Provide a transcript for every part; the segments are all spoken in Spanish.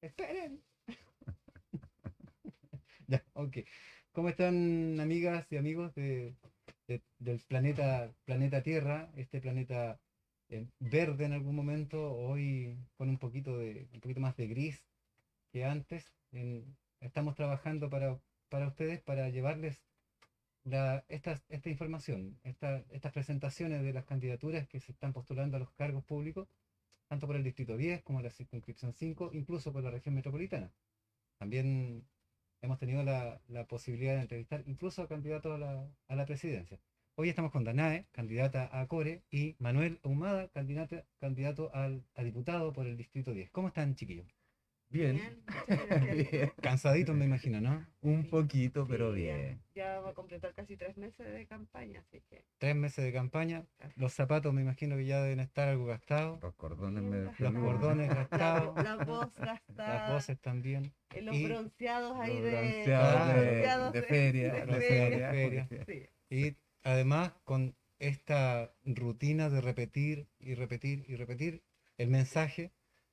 esperen. Ya, ok. ¿Cómo están amigas y amigos del planeta Tierra? Este planeta verde en algún momento, hoy con un poquito más de gris que antes. Estamos trabajando para ustedes, para llevarles esta información, estas presentaciones de las candidaturas que se están postulando a los cargos públicos, tanto por el Distrito 10 como la circunscripción 5, incluso por la región metropolitana. También hemos tenido la posibilidad de entrevistar incluso a candidatos a la presidencia. Hoy estamos con Danae, candidata a Core, y Manuel Ahumada, candidato a diputado por el Distrito 10. ¿Cómo están, chiquillos? Bien, Bien, muchas gracias. ¿Y bien. tú? Cansaditos, me imagino, ¿no? Un Sí, poquito, pero sí, ya, bien. ya va a completar casi 3 meses de campaña, así que 3 meses de campaña. casi. Los zapatos me imagino que ya deben estar algo gastados. Los cordones Bien medio Los peludos. gastada, cordones gastados. la voz Las gastada, voces también. los Y, bronceados ahí Los de, bronceados los claro, bronceados de de feria, claro, de de feria. feria. feria. Sí, Sí. Y además con esta rutina de repetir y repetir y repetir el mensaje,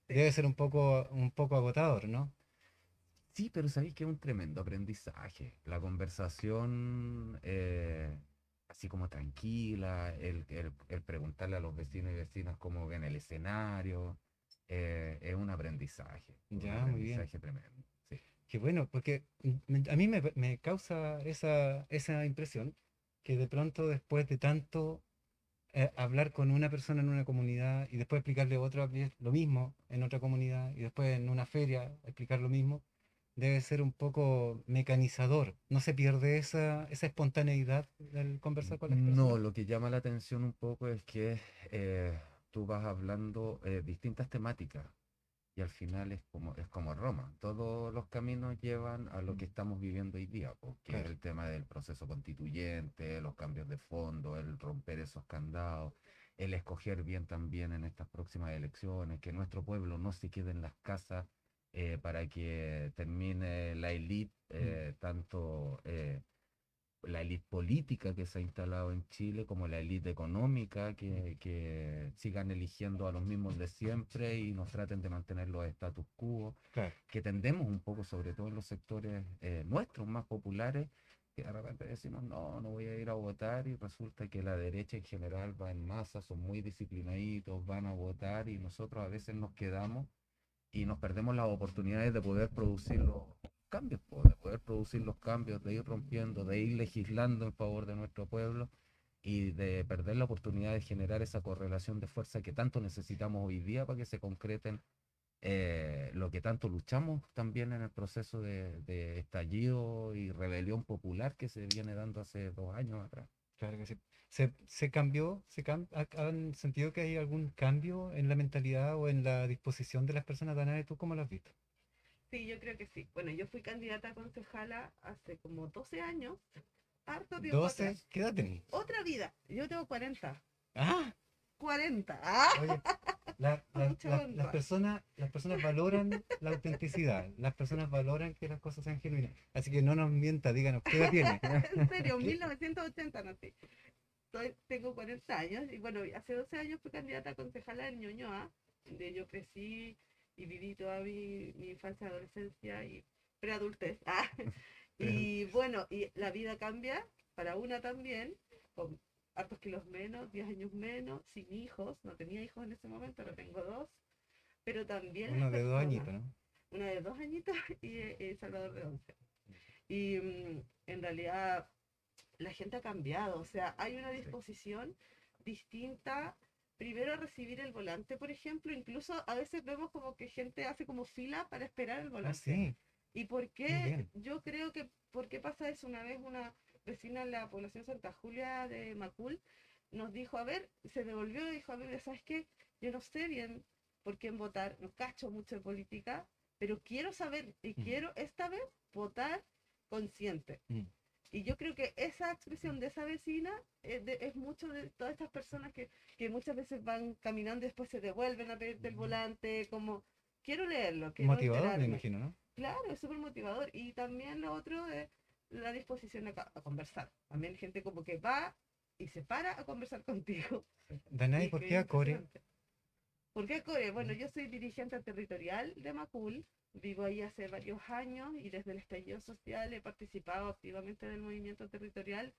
sí. debe ser un poco agotador, ¿no? Sí, pero sabéis que es un tremendo aprendizaje. La conversación, así como tranquila, el preguntarle a los vecinos y vecinas cómo ven el escenario, es un Ya, muy bien. aprendizaje tremendo. Sí. Qué bueno, porque a mí me causa esa impresión que de pronto después de tanto hablar con una persona en una comunidad y después explicarle otra vez lo mismo en otra comunidad y después en una feria explicar lo mismo, debe ser un poco mecanizador. ¿No se pierde esa espontaneidad del conversar con las No, personas? lo que llama la atención un poco es que tú vas hablando distintas temáticas y al final es como Roma. Todos los caminos llevan a lo que estamos viviendo hoy día, porque es Claro. el tema del proceso constituyente, los cambios de fondo, el romper esos candados, el escoger bien también en estas próximas elecciones, que nuestro pueblo no se quede en las casas para que termine la élite, Mm. tanto la élite política que se ha instalado en Chile como la élite económica que sigan eligiendo a los mismos de siempre y nos traten de mantener los status quo, Claro. que tendemos un poco, sobre todo en los sectores nuestros más populares, que de repente decimos, no, no voy a ir a votar y resulta que la derecha en general va en masa, son muy disciplinaditos, van a votar y nosotros a veces nos quedamos y nos perdemos las oportunidades de poder producir los cambios, de poder producir los cambios, de ir rompiendo, de ir legislando en favor de nuestro pueblo y de perder la oportunidad de generar esa correlación de fuerza que tanto necesitamos hoy día para que se concreten lo que tanto luchamos también en el proceso de estallido y rebelión popular que se viene dando hace 2 años atrás. Claro que sí. Se cambió, ¿han sentido que hay algún cambio en la mentalidad o en la disposición de las personas? Danae, ¿tú cómo lo has visto? Sí, yo creo que sí. Bueno, yo fui candidata a concejala hace como 12 años, harto tiempo atrás. 12, ¿qué edad tenés? Otra vida, yo tengo 40. Ah, 40. ¡Ah! oye, Mucha honra. las personas valoran la autenticidad, las personas valoran que las cosas sean genuinas. Así que no nos mienta, díganos, ¿qué edad tiene? En serio, ¿Qué? 1980 nací. Tengo 40 años y bueno, hace 12 años fui candidata a concejala en Ñuñoa, donde yo crecí y viví toda mi infancia, adolescencia y preadultez. Ah, Pero, y bueno, y la vida cambia para una también, con hartos kilos menos, 10 años menos, sin hijos, no tenía hijos en ese momento, ahora tengo dos, pero también las uno de 2 añitos, personas, ¿no? una de 2 añitos y Salvador de 11. Y en realidad la gente ha cambiado, o sea, hay una Sí. disposición distinta, primero a recibir el volante, por ejemplo, incluso a veces vemos como que gente hace como fila para esperar el Ah, volante. sí, ¿Y por muy qué? bien. Yo creo que, ¿por qué pasa eso? Una vez una vecina en la población Santa Julia de Macul nos dijo, a ver, se devolvió y dijo, a ver, ¿sabes qué? Yo no sé bien por quién votar, no cacho mucho de política, pero quiero saber y Mm, quiero esta vez votar consciente. mm, Y yo creo que esa expresión de esa vecina es mucho de todas estas personas que muchas veces van caminando y después se devuelven a pedirte el volante, como quiero leerlo, quiero motivador, me enterarme. imagino, ¿no? Claro, es súper motivador. Y también lo otro es la disposición a conversar. También gente como que va y se para a conversar contigo. Danay, Y ¿por que es qué Acore? impresionante. ¿Por qué Core? Bueno, yo soy dirigente territorial de Macul, vivo ahí hace varios años y desde el estallido social he participado activamente del movimiento territorial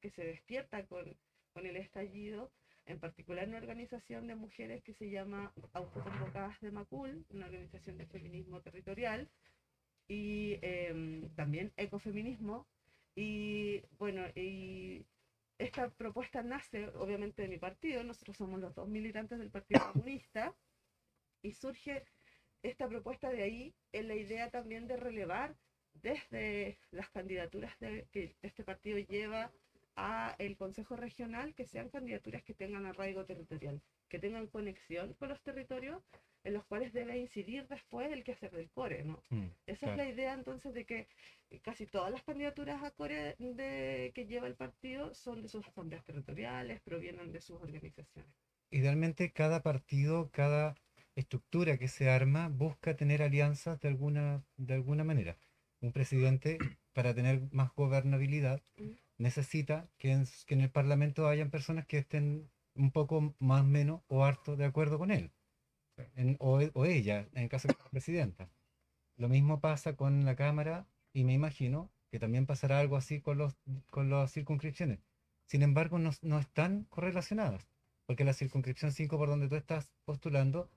que se despierta con el estallido, en particular una organización de mujeres que se llama Autoconvocadas de Macul, una organización de feminismo territorial y también ecofeminismo. Y bueno, y esta propuesta nace obviamente de mi partido, nosotros somos los dos militantes del Partido Comunista, y surge esta propuesta de ahí en la idea también de relevar desde las candidaturas que este partido lleva a el Consejo Regional, que sean candidaturas que tengan arraigo territorial, que tengan conexión con los territorios en los cuales debe incidir después el quehacer del core, ¿no? Esa es la idea entonces de que casi todas las candidaturas a core que lleva el partido son de sus asambleas territoriales, provienen de sus organizaciones. Idealmente cada partido, cada estructura que se arma busca tener alianzas de alguna manera. Un presidente, para tener más gobernabilidad, necesita que en el Parlamento hayan personas que estén un poco más, menos o harto de acuerdo con él, o ella, en el caso de la presidenta. Lo mismo pasa con la Cámara y me imagino que también pasará algo así con las circunscripciones. Sin embargo, no están correlacionadas, porque la circunscripción 5 por donde tú estás postulando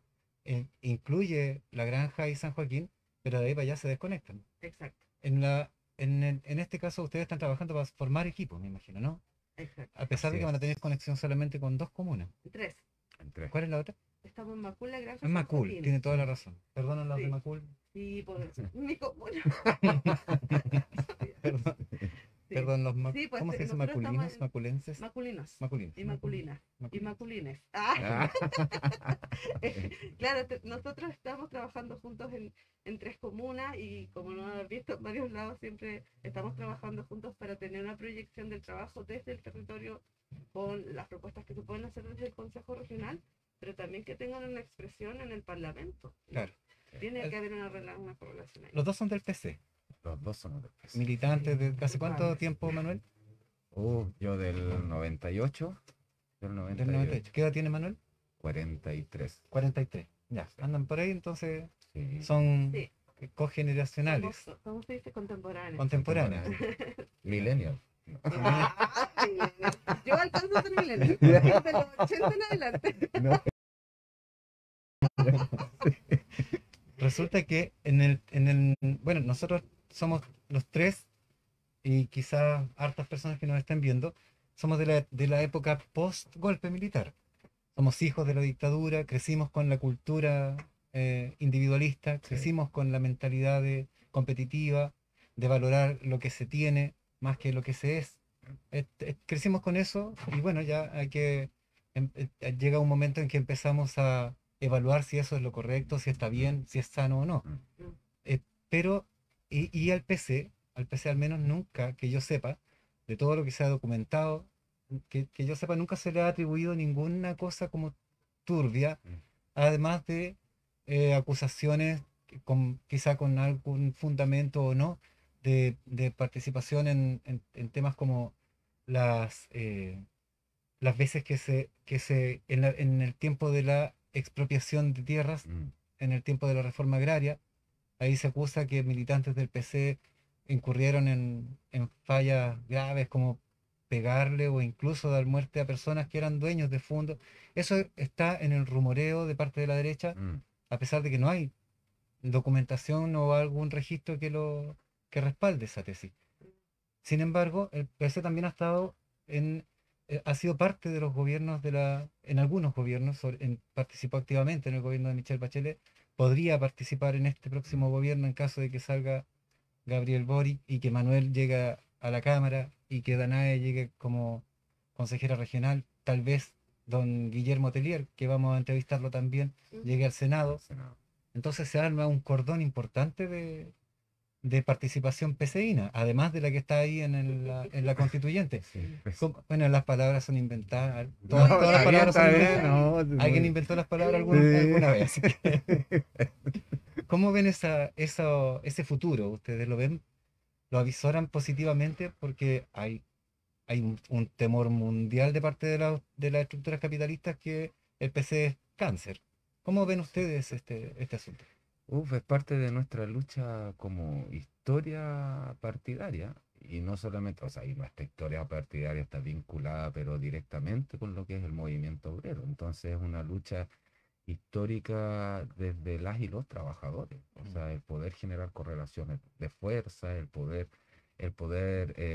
incluye La Granja y San Joaquín, pero de ahí para allá se desconectan. Exacto. En este caso ustedes están trabajando para formar equipos, me imagino, ¿no? Exacto. A pesar de que van a tener conexión solamente con 2 comunas. 3. ¿Cuál es la otra? Estamos en Macul, La Granja, Es San Macul, Joaquín. tiene toda la razón. Perdonan los Sí. de Macul. Sí, pues, mi comuna. Perdón, Sí. perdón, Sí, pues, ¿cómo se dice? nosotros estamos ¿Maculinos? en- ¿Maculenses? Maculinos. Maculinos. Y maculinas. Y Maculinos. maculines. Ah, Claro, nosotros estamos trabajando juntos en 3 comunas y como lo has visto en varios lados, siempre estamos trabajando juntos para tener una proyección del trabajo desde el territorio con las propuestas que se pueden hacer desde el Consejo Regional, pero también que tengan una expresión en el Parlamento. Claro. Tiene que haber una correlación ahí. Los dos son del PC. los dos somos del PC. Militantes de ¿hace cuánto tiempo, Manuel? Yo del 98. Del Del 98. 98. ¿Qué edad tiene Manuel? 43. 43. Ya, andan por ahí, entonces Sí. son Sí. cogeneracionales, Somos se dice contemporáneos. contemporáneas. Millennial. Ay, yo alcanzo a ser millennial. De los 80 en adelante. Resulta que bueno, nosotros somos los tres y quizás hartas personas que nos estén viendo, somos de la época post-golpe militar. Somos hijos de la dictadura, crecimos con la cultura individualista, crecimos con la mentalidad competitiva, de valorar lo que se tiene más que lo que se es. Crecimos con eso y bueno, ya llega un momento en que empezamos a evaluar si eso es lo correcto, si está bien, si es sano o no. Pero, y al PC al menos nunca, que yo sepa, de todo lo que se ha documentado, que yo sepa, nunca se le ha atribuido ninguna cosa como turbia, además de acusaciones, quizá con algún fundamento o no, de participación en temas como las veces en el tiempo de la expropiación de tierras, en el tiempo de la reforma agraria, ahí se acusa que militantes del PC incurrieron en fallas graves como pegarle o incluso dar muerte a personas que eran dueños de fondos. Eso está en el rumoreo de parte de la derecha, a pesar de que no hay documentación o algún registro que respalde esa tesis. Sin embargo, el PC también ha sido parte de los gobiernos en algunos gobiernos, participó activamente en el gobierno de Michelle Bachelet, podría participar en este próximo gobierno en caso de que salga Gabriel Boric y que Manuel llegue a la Cámara y que Danae llegue como consejera regional, tal vez don Guillermo Telier, que vamos a entrevistarlo también, llegue al Senado. Entonces se arma un cordón importante de participación peceína, además de la que está ahí en la constituyente. Bueno, las palabras son inventadas. Todas las palabras son inventadas. Alguien inventó las palabras alguna vez. ¿Cómo ven ese futuro? ¿Ustedes lo ven? ¿Lo avisoran positivamente? Porque hay un temor mundial de parte de las estructuras capitalistas que el PC es cáncer. ¿Cómo ven ustedes este asunto? Es parte de nuestra lucha como historia partidaria. Y no solamente, o sea, y nuestra historia partidaria está vinculada, pero directamente con lo que es el movimiento obrero. Entonces es una lucha histórica desde las y los trabajadores. O sea, el poder generar correlaciones de fuerza, el poder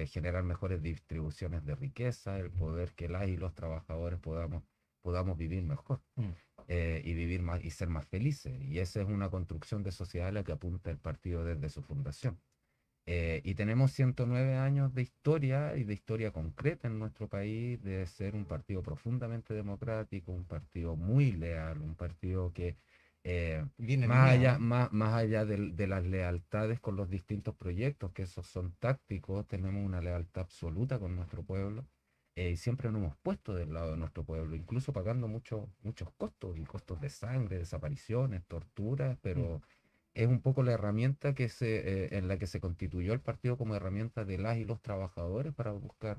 generar mejores distribuciones de riqueza, el poder que las y los trabajadores podamos vivir mejor Mm. y vivir más y ser más felices. Y esa es una construcción de sociedad a la que apunta el partido desde su fundación. Y tenemos 109 años de historia y de historia concreta en nuestro país, de ser un partido profundamente democrático, un partido muy leal, un partido que Bien más alineado, allá, ¿no? más allá de las lealtades con los distintos proyectos, que esos son tácticos, tenemos una lealtad absoluta con nuestro pueblo. Y siempre nos hemos puesto del lado de nuestro pueblo, incluso pagando muchos costos, y costos de sangre, desapariciones, torturas, Mm. pero es un poco la herramienta en la que se constituyó el partido como herramienta de las y los trabajadores para buscar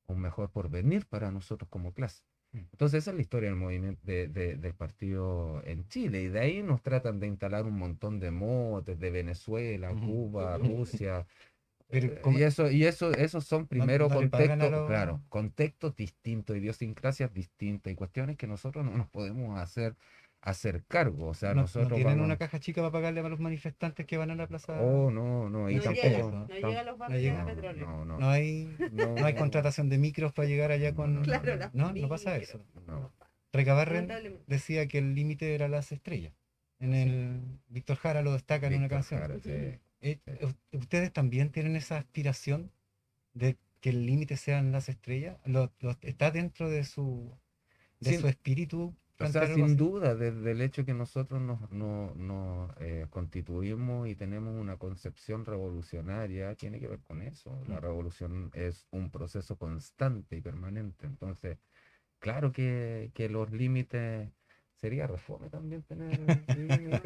un mejor porvenir para nosotros como clase. Mm. Entonces esa es la historia del movimiento del partido en Chile, y de ahí nos tratan de instalar un montón de motes de Venezuela, Ujú. Cuba, Rusia, Pero esos son primero no le pagan a contextos, los... claro, contextos distintos, idiosincrasias distintas y cuestiones que nosotros no nos podemos hacer cargo. O sea, No nosotros tienen una vamos, caja chica para pagarle a los manifestantes que van a la plaza. oh, no, no, y No Esa- llega, tampoco, eso, no llega a los no barriles de llega. no, petróleo. no, no, No hay, no hay no, contratación de micros para llegar allá no, no, con... no, Claro, no, las No, no pasa micros. eso. no. Recabarren Lamentablemente. decía que el límite era las estrellas. En el Víctor Jara lo destaca en una Víctor canción. Jara, sí, sí. ¿Ustedes también tienen esa aspiración de que el límite sean las estrellas? ¿Está dentro de su Sin, espíritu o sea, plantear algo sin así? duda, desde el hecho que nosotros nos constituimos y tenemos una concepción revolucionaria, tiene que ver con eso. La Mm. revolución es un proceso constante y permanente. Entonces, claro que los límites, sería reforma también tener límites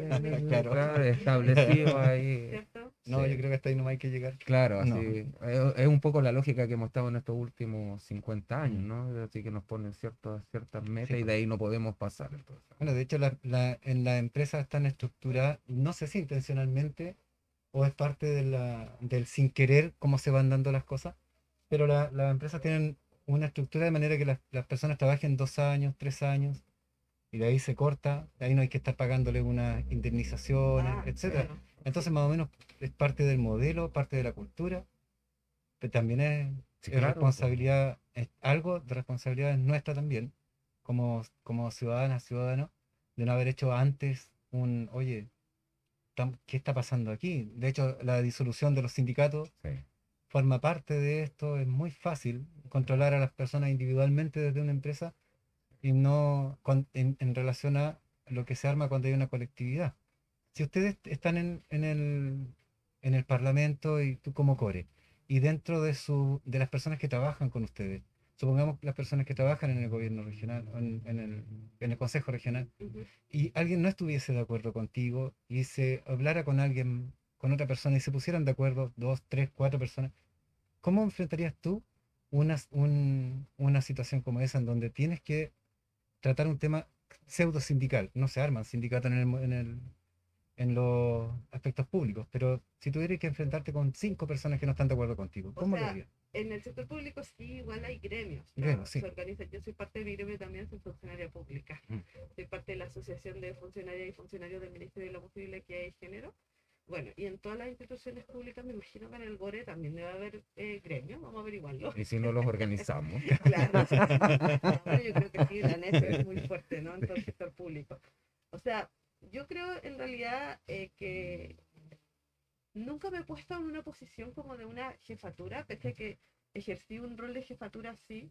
Claro. claro, establecidos ahí. ¿Cierto? No, yo Sí. creo que hasta ahí no hay que llegar. Claro, así No. es un poco la lógica que hemos estado en estos últimos 50 años, Mm. ¿no? Así que nos ponen ciertas Sí, metas y de pues. ahí no podemos pasar. Entonces. Bueno, de hecho, en la empresa están estructuradas, no sé si intencionalmente o es parte del sin querer cómo se van dando las cosas, pero las empresas tienen una estructura de manera que las personas trabajen 2 años, 3 años, y de ahí se corta, de ahí no hay que estar pagándole unas indemnizaciones, Ah, etcétera. bueno. Entonces, más o menos es parte del modelo, parte de la cultura, pero también Sí, es claro, pues. responsabilidad, algo de responsabilidad es nuestra también, como ciudadanas, ciudadanos, de no haber hecho antes oye, ¿qué está pasando aquí? De hecho, la disolución de los sindicatos Sí. forma parte de esto. Es muy fácil controlar a las personas individualmente desde una empresa y no en relación a lo que se arma cuando hay una colectividad. Si ustedes están en el Parlamento y tú como core, y dentro de las personas que trabajan con ustedes, supongamos las personas que trabajan en el gobierno regional, o en el Consejo Regional, Ujú. y alguien no estuviese de acuerdo contigo y se hablara con alguien, con otra persona y se pusieran de acuerdo, dos, tres, cuatro personas, ¿cómo enfrentarías tú una situación como esa en donde tienes que tratar un tema pseudo sindical? No se arman sindicatos en los aspectos públicos, pero si tuvieras que enfrentarte con 5 personas que no están de acuerdo contigo, O ¿cómo lo sea, harías? en el sector público sí, igual hay gremios. O sea, Bueno, sí. se organiza. Yo soy parte de mi gremio también, soy funcionaria pública. Mm. Soy parte de la Asociación de Funcionarias y Funcionarios del Ministerio de la Mujer y la Equidad de Género. Bueno, y en todas las instituciones públicas, me imagino que en el GORE también debe haber gremios, vamos a averiguarlo. Y si no los organizamos. Claro, sí, sí, sí. Bueno, yo creo que sí, la NEF es muy fuerte, ¿no? En todo el sector público. O sea, yo creo en realidad que nunca me he puesto en una posición como de una jefatura, pese a que ejercí un rol de jefatura, sí.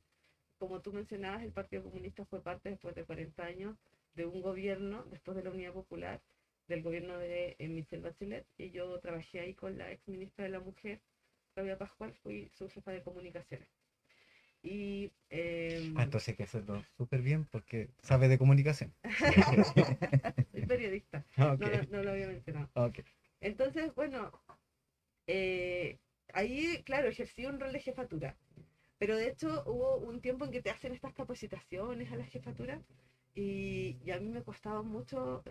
Como tú mencionabas, el Partido Comunista fue parte después de 40 años de un gobierno, después de la Unidad Popular, del gobierno de Michelle Bachelet, y yo trabajé ahí con la ex ministra de la Mujer, Claudia Pascual, fui su jefa de comunicaciones. Y Entonces hay que hacerlo súper bien porque sabe de comunicación. soy periodista, Ok, no lo había mencionado. ok. Entonces, bueno, eh, ahí, claro, ejercí un rol de jefatura. Pero de hecho hubo un tiempo en que te hacen estas capacitaciones a la jefatura y a mí me costaba mucho,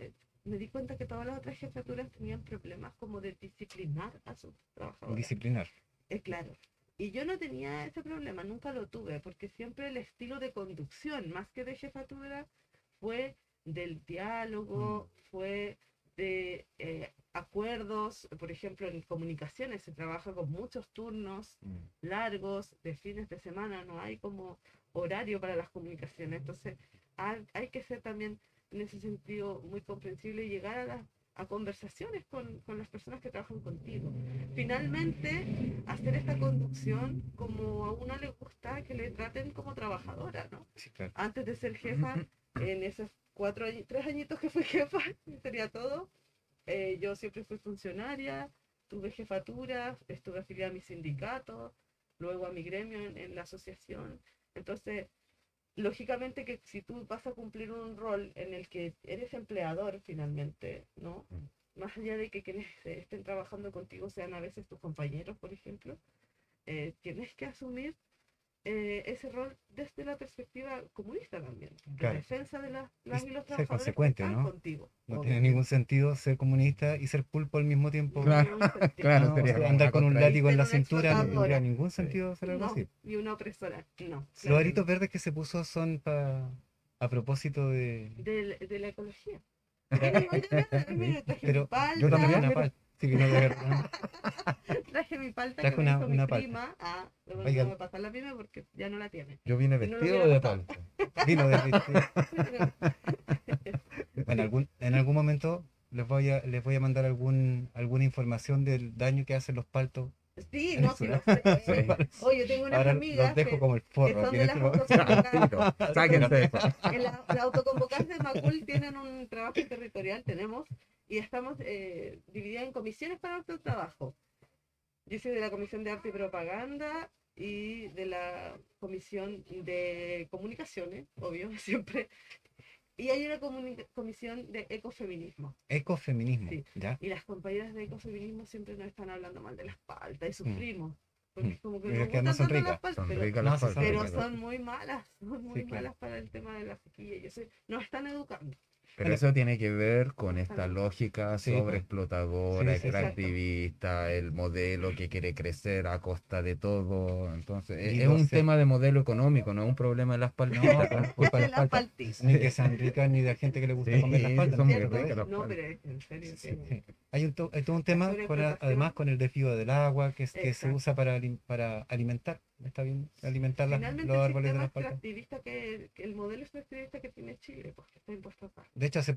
me di cuenta que todas las otras jefaturas tenían problemas como de disciplinar a sus trabajadoras. Disciplinar. Claro. Y yo no tenía ese problema, nunca lo tuve, porque siempre el estilo de conducción, más que de jefatura, fue del diálogo, fue de acuerdos. Por ejemplo, en comunicaciones se trabaja con muchos turnos largos, de fines de semana, no hay como horario para las comunicaciones. Entonces, hay que ser también en ese sentido muy comprensible y llegar a conversaciones con las personas que trabajan contigo. Finalmente, hacer esta conducción como a uno le gusta que le traten como trabajadora, ¿no? Sí, claro. Antes de ser jefa, en esos 3 añitos que fui jefa, sería todo, yo siempre fui funcionaria, tuve jefatura, estuve afiliada a mi sindicato, luego a mi gremio en la asociación. Entonces, lógicamente que si tú vas a cumplir un rol en el que eres empleador finalmente, ¿no? Más allá de que quienes estén trabajando contigo sean a veces tus compañeros, por ejemplo, tienes que asumir ese rol desde la perspectiva comunista también, Claro. la defensa de las y los Ser trabajadores que consecuente, están ¿no? contigo. No tiene obviamente. ningún sentido ser comunista y ser pulpo al mismo tiempo. Claro, Ningún sentido. claro, ¿no? O sería sea, como andar una con un látigo en la Ser una cintura no tendría explotadora. ningún Sí. sentido hacer algo No, así. y una opresora, no. Los claro aritos no. verdes que se puso son a propósito de... De la ecología. Mira, traje mi Pero palta. yo también Mira. una palta. Sí, vino de verdad. Traje mi palta Traje que me hizo mi una palta. prima. Luego Oiga. no me pasar la prima porque ya no la tiene. Yo vine Si no lo vestido hubiera de pasado. palta. Vino de en algún momento les voy a mandar alguna información del daño que hacen los paltos. Sí, en no, el sí sur. lo sé. Sí. Oye, yo tengo unas Ahora amigas los dejo que, como el que forro. son aquí de en las este momento. autoconvocadas. Sáquense eso. Las autoconvocadas de Macul tienen un trabajo territorial, tenemos, y estamos divididas en comisiones para nuestro trabajo. Yo soy de la Comisión de Arte y Propaganda y de la Comisión de Comunicaciones, obvio, siempre. Y hay una comisión de ecofeminismo. Ecofeminismo. Sí. ¿Ya? Y las compañeras de ecofeminismo siempre nos están hablando mal de las paltas y sufrimos. Porque es como que Es nos que gustan además son tanto las ricas. paltas, Son pero, ricas No, las sí son paltas. pero ricas. son muy malas, son muy Sí, claro. malas para el tema de la sequía. Nos están educando. Pero Bueno, eso tiene que ver con Ojalá. esta lógica Sí, pues. sobreexplotadora, Sí, sí, sí. extractivista, el modelo que quiere crecer a costa de todo. Entonces, Y es un 12. tema de modelo económico, no es un problema de las No, paltitas. pues, culpa de De las las paltas. paltitas. Ni que sean ricas ni de gente que le gusta Sí, comer las sí, paltas. son no muy se trata de ricas eso. las No, paltas. pero es en serio. Sí, que- sí. Hay todo un tema además con el desvío del agua que se Exacto. usa para alimentar. Está bien, alimentar Finalmente los el árboles de sistema las paltas. extractivista que el modelo extractivista que tiene Chile, pues que está impuesto acá. De hecho, hace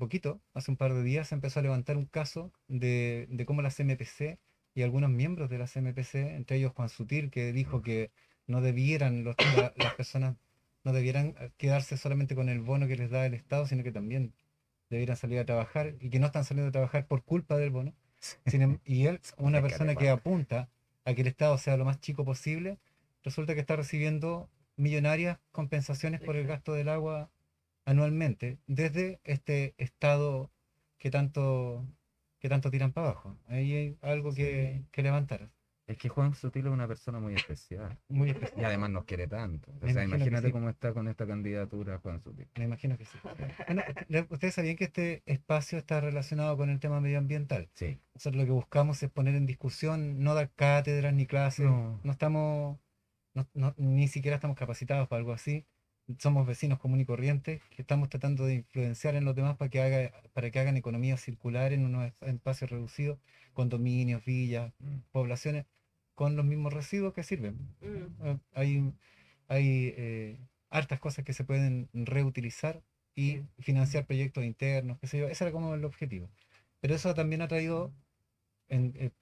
un par de días, se empezó a levantar un caso de cómo la CMPC y algunos miembros de la CMPC, entre ellos Juan Sutil, que dijo que no debieran las personas no debieran quedarse solamente con el bono que les da el Estado, sino que también debieran salir a trabajar y que no están saliendo a trabajar por culpa del bono. Y él, una persona que apunta a que el Estado sea lo más chico posible, resulta que está recibiendo millonarias compensaciones por el gasto del agua anualmente desde este Estado que tanto, que tanto tiran para abajo. Ahí hay algo que levantar. Es que Juan Sutil es una persona muy especial. Muy especial. Y además nos quiere tanto. O Me sea, imagino que imagínate sí. cómo está con esta candidatura Juan Sutil. Me imagino que sí. Bueno, ustedes sabían que este espacio está relacionado con el tema medioambiental. Sí. Nosotros lo que buscamos es poner en discusión, no dar cátedras ni clases. No. No estamos, ni siquiera estamos capacitados para algo así. Somos vecinos comunes y corrientes que estamos tratando de influenciar en los demás para que hagan economía circular en unos espacios reducidos, condominios, villas, poblaciones, con los mismos residuos que sirven. Hay hartas cosas que se pueden reutilizar y financiar proyectos internos, qué sé yo. Ese era como el objetivo. Pero eso también ha traído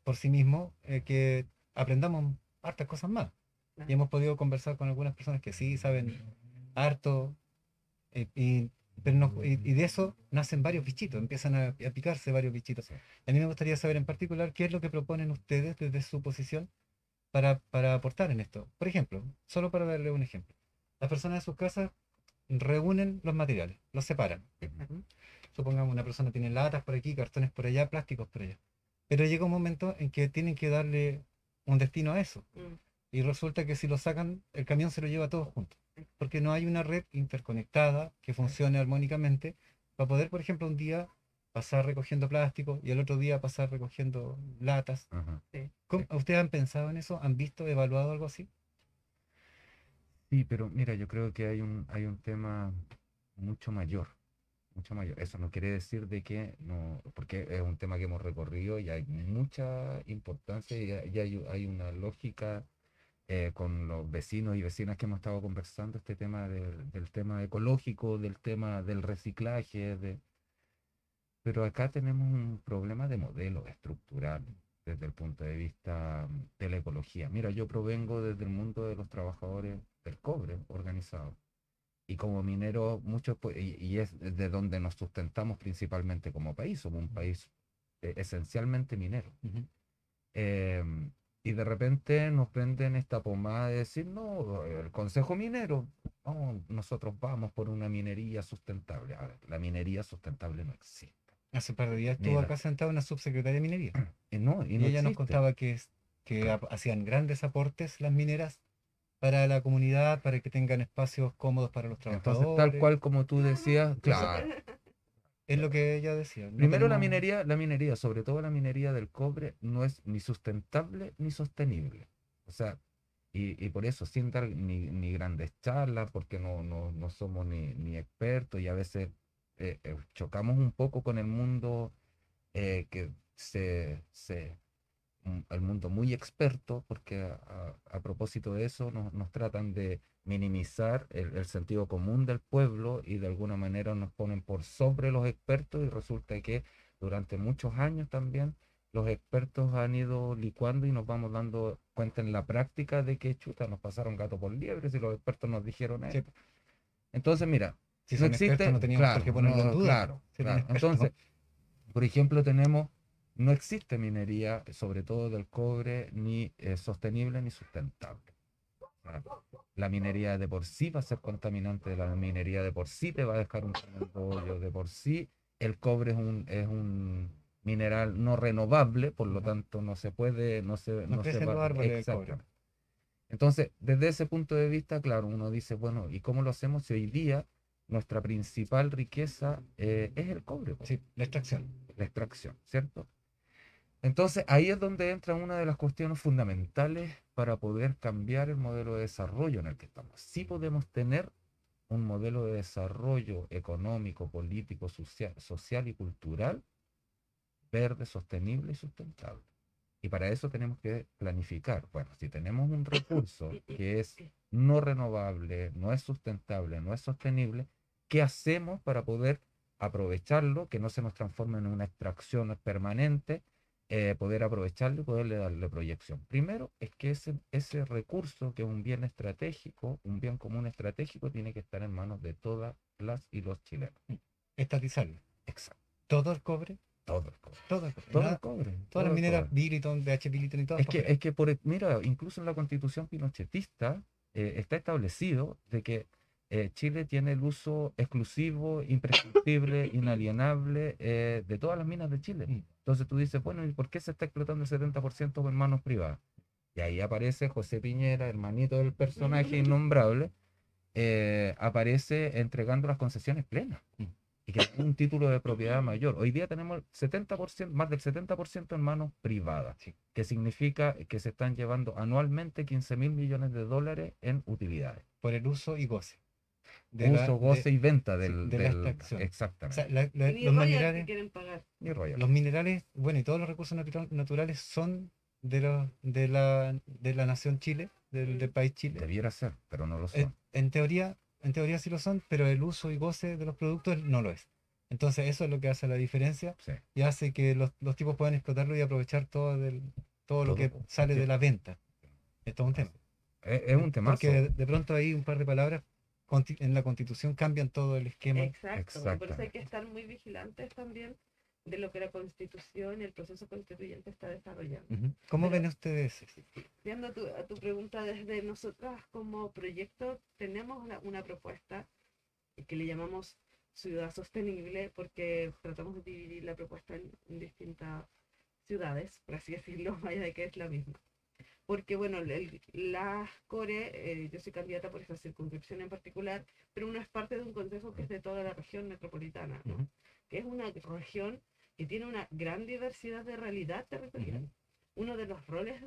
por sí mismo que aprendamos hartas cosas más. Y hemos podido conversar con algunas personas que sí saben harto, y de eso nacen varios bichitos, empiezan a picarse varios bichitos. A mí me gustaría saber en particular qué es lo que proponen ustedes desde su posición para aportar en esto. Por ejemplo, solo para darle un ejemplo. Las personas en sus casas reúnen los materiales, los separan. Supongamos una persona tiene latas por aquí, cartones por allá, plásticos por allá. Pero llega un momento en que tienen que darle un destino a eso. Y resulta que si lo sacan, el camión se lo lleva todo junto. porque no hay una red interconectada que funcione armónicamente para poder, por ejemplo, un día pasar recogiendo plástico y el otro día pasar recogiendo latas. Ajá. Sí. ¿Ustedes han pensado en eso? ¿Han visto, evaluado algo así? Sí, pero mira, yo creo que hay un tema mucho mayor, mucho mayor. Eso no quiere decir de que no, porque es un tema que hemos recorrido y hay mucha importancia y hay una lógica con los vecinos y vecinas que hemos estado conversando, este tema del tema ecológico, del tema del reciclaje, pero acá tenemos un problema de modelo estructural desde el punto de vista de la ecología. Mira, yo provengo desde el mundo de los trabajadores del cobre organizado. Y como minero, muchos, y es de donde nos sustentamos principalmente como país, somos un país esencialmente minero. Ujú. Em, y de repente nos venden esta pomada de decir, no, el Consejo Minero, no, nosotros vamos por una minería sustentable. A ver, la minería sustentable no existe. Hace un par de días Ni estuvo la- acá sentada una subsecretaria de minería y y no ella nos existe. contaba que hacían grandes aportes las mineras para la comunidad, para que tengan espacios cómodos para los Entonces, tal trabajadores. cual como tú decías, Eso claro. es lo que ella decía. No Primero tenemos... la minería, sobre todo la minería del cobre, no es ni sustentable ni sostenible. O sea, y por eso, sin dar ni grandes charlas, porque no somos ni expertos y a veces chocamos un poco con el mundo que al mundo muy experto, porque a propósito de eso nos tratan de minimizar el sentido común del pueblo y de alguna manera nos ponen por sobre los expertos y resulta que durante muchos años también los expertos han ido licuando y nos vamos dando cuenta en la práctica de que chuta, nos pasaron gato por liebre si los expertos nos dijeron Sí, esto. Entonces, mira, si no son expertos existe, no teníamos por claro, qué ponerlo en no, duda, claro, si eran claro. expertos. Entonces, por ejemplo, no existe minería, sobre todo del cobre, ni sostenible ni sustentable. O sea, la minería de por sí va a ser contaminante, la minería de por sí te va a dejar un tremendo hoyo, de por sí el cobre es un mineral no renovable, por lo No, tanto no se puede, no no se crecen va, los árboles de cobre. exactamente. Entonces, desde ese punto de vista, claro, uno dice, bueno, ¿y cómo lo hacemos si hoy día nuestra principal riqueza es el cobre, po? Sí, la extracción. La extracción, ¿cierto? Entonces ahí es donde entra una de las cuestiones fundamentales para poder cambiar el modelo de desarrollo en el que estamos. Sí podemos tener un modelo de desarrollo económico, político, social y cultural verde, sostenible y sustentable. Y para eso tenemos que planificar. Bueno, si tenemos un recurso que es no renovable, no es sustentable, no es sostenible, ¿qué hacemos para poder aprovecharlo, que no se nos transforme en una extracción permanente, poder aprovecharlo y poderle darle proyección? Primero es que ese recurso, que es un bien estratégico, un bien común estratégico, tiene que estar en manos de todas las y los chilenos. Estatizarlo. Exacto. Todo el cobre, Todo el cobre. todo el cobre. Todo el cobre. Todas Todo las el mineras, cobre. Billiton, BH Billiton y todas para afuera. Mira, incluso en la constitución pinochetista está establecido de que Chile tiene el uso exclusivo, imprescriptible, inalienable de todas las minas de Chile. Mm. Entonces tú dices, bueno, ¿y por qué se está explotando el 70% en manos privadas? Y ahí aparece José Piñera, hermanito del personaje innombrable, aparece entregando las concesiones plenas Mm. y que tiene un título de propiedad mayor. Hoy día tenemos el 70%, más del 70% en manos privadas, Sí. que significa que se están llevando anualmente 15.000 millones de dólares en utilidades. Por el uso y goce Uso, goce y venta sí, de la extracción. O sea, exactamente. Y ni los royalty minerales, quieren pagar. Y royalties. los minerales, bueno, y todos los recursos naturales son de la nación Chile, del país Chile. Debiera ser, pero no lo son. En teoría sí lo son, pero el uso y goce de los productos no lo es. Entonces eso es lo que hace la diferencia Sí. y hace que los tipos puedan explotarlo y aprovechar todo lo Todo, que po, sale porque de la venta. Es todo un tema. es un temazo. Porque de pronto ahí un par de palabras en la Constitución cambian todo el esquema. Exacto, y por eso hay que Exactamente. estar muy vigilantes también de lo que la Constitución y el proceso constituyente está desarrollando. Ujú. ¿Cómo Pero- ven ustedes eso? Viendo a tu pregunta, desde nosotras como proyecto tenemos una propuesta que le llamamos ciudad sostenible porque tratamos de dividir la propuesta en distintas ciudades, por así decirlo, vaya de que es la misma. porque bueno, las CORE, yo soy candidata por esa circunscripción en particular, pero uno es parte de un consejo que es de toda la región metropolitana, ¿no? Ujú. Que es una región que tiene una gran diversidad de realidad territorial. Ujú. Uno de los roles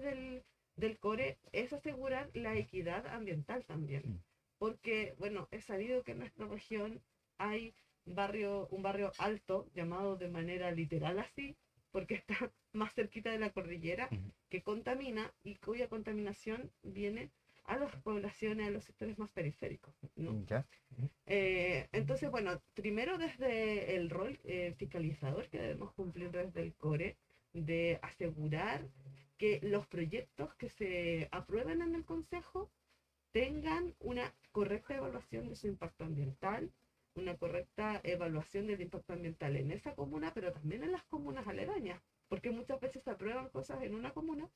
del CORE es asegurar la equidad ambiental también, Mm. porque bueno, es sabido que en nuestra región hay un barrio alto, llamado de manera literal así, porque está más cerquita de la cordillera, Ujú. que contamina y cuya contaminación viene a las poblaciones, a los sectores más periféricos, ¿no? ¿Ya? Ujú. Entonces, bueno, primero desde el rol fiscalizador que debemos cumplir desde el CORE, de asegurar que los proyectos que se aprueben en el Consejo tengan una correcta evaluación de su impacto ambiental, una correcta evaluación del impacto ambiental en esa comuna, pero también en las comunas aledañas, porque muchas veces se aprueban cosas en una comuna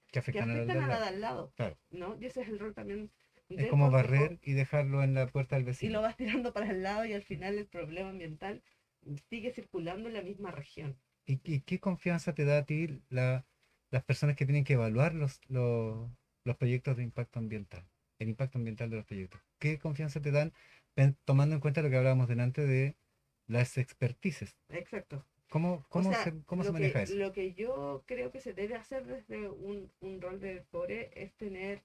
Que que afectan al afectan de a al la lado. de al lado, Claro. ¿no? Y ese es el rol también Es del como consejo, barrer y dejarlo en la puerta del y lo vecino. vas tirando para el lado y al final el problema ambiental sigue circulando en la misma región. ¿Y qué confianza te da a ti las personas que tienen que evaluar los proyectos de impacto ambiental? El impacto ambiental de los proyectos. ¿Qué confianza te dan tomando en cuenta lo que hablábamos delante de las expertices? Exacto. ¿Cómo, O cómo sea, se, cómo se maneja eso? lo que yo creo que se debe hacer desde un rol de core es tener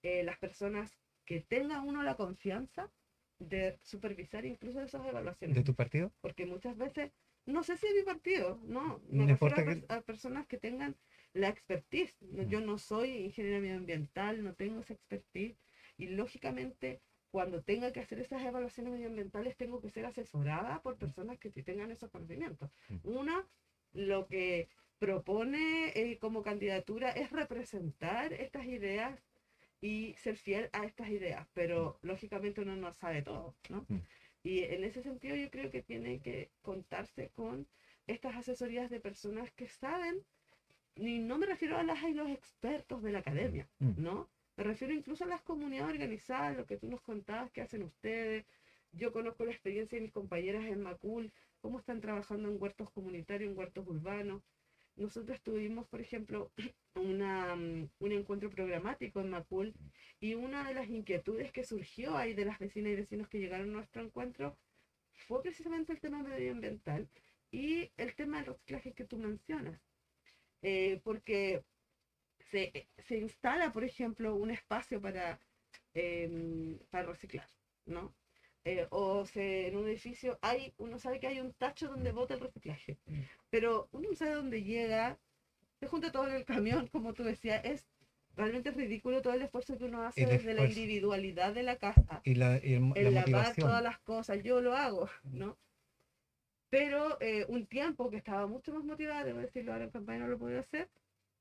las personas que tengan uno la confianza de supervisar incluso esas evaluaciones. ¿De tu partido? Porque muchas veces, no sé si es mi partido, no, No me refiero importa que... a personas que tengan la expertise. Yo no soy ingeniera medioambiental, no tengo esa expertise y lógicamente cuando tenga que hacer esas evaluaciones medioambientales tengo que ser asesorada por personas que sí tengan esos conocimientos. Una, lo que propone como candidatura es representar estas ideas y ser fiel a estas ideas, pero lógicamente uno no sabe todo, ¿no? Y en ese sentido yo creo que tiene que contarse con estas asesorías de personas que saben, y no me refiero a las y los expertos de la academia, ¿no? Me refiero incluso a las comunidades organizadas, lo que tú nos contabas que hacen ustedes. Yo conozco la experiencia de mis compañeras en Macul, cómo están trabajando en huertos comunitarios, en huertos urbanos. Nosotros tuvimos, por ejemplo, un encuentro programático en Macul y una de las inquietudes que surgió ahí de las vecinas y vecinos que llegaron a nuestro encuentro fue precisamente el tema medioambiental y el tema del reciclaje que tú mencionas. Porque se instala, por ejemplo, un espacio para reciclar, ¿no? En un edificio uno sabe que hay un tacho donde bota el reciclaje, pero uno no sabe dónde llega, se junta todo en el camión, como tú decías, es realmente ridículo todo el esfuerzo que uno hace El desde la esfuerzo individualidad de la casa, la en lavar todas motivación. las cosas, yo lo hago, ¿no? Pero un tiempo que estaba mucho más motivada, debo decirlo ahora en campaña no lo pude hacer,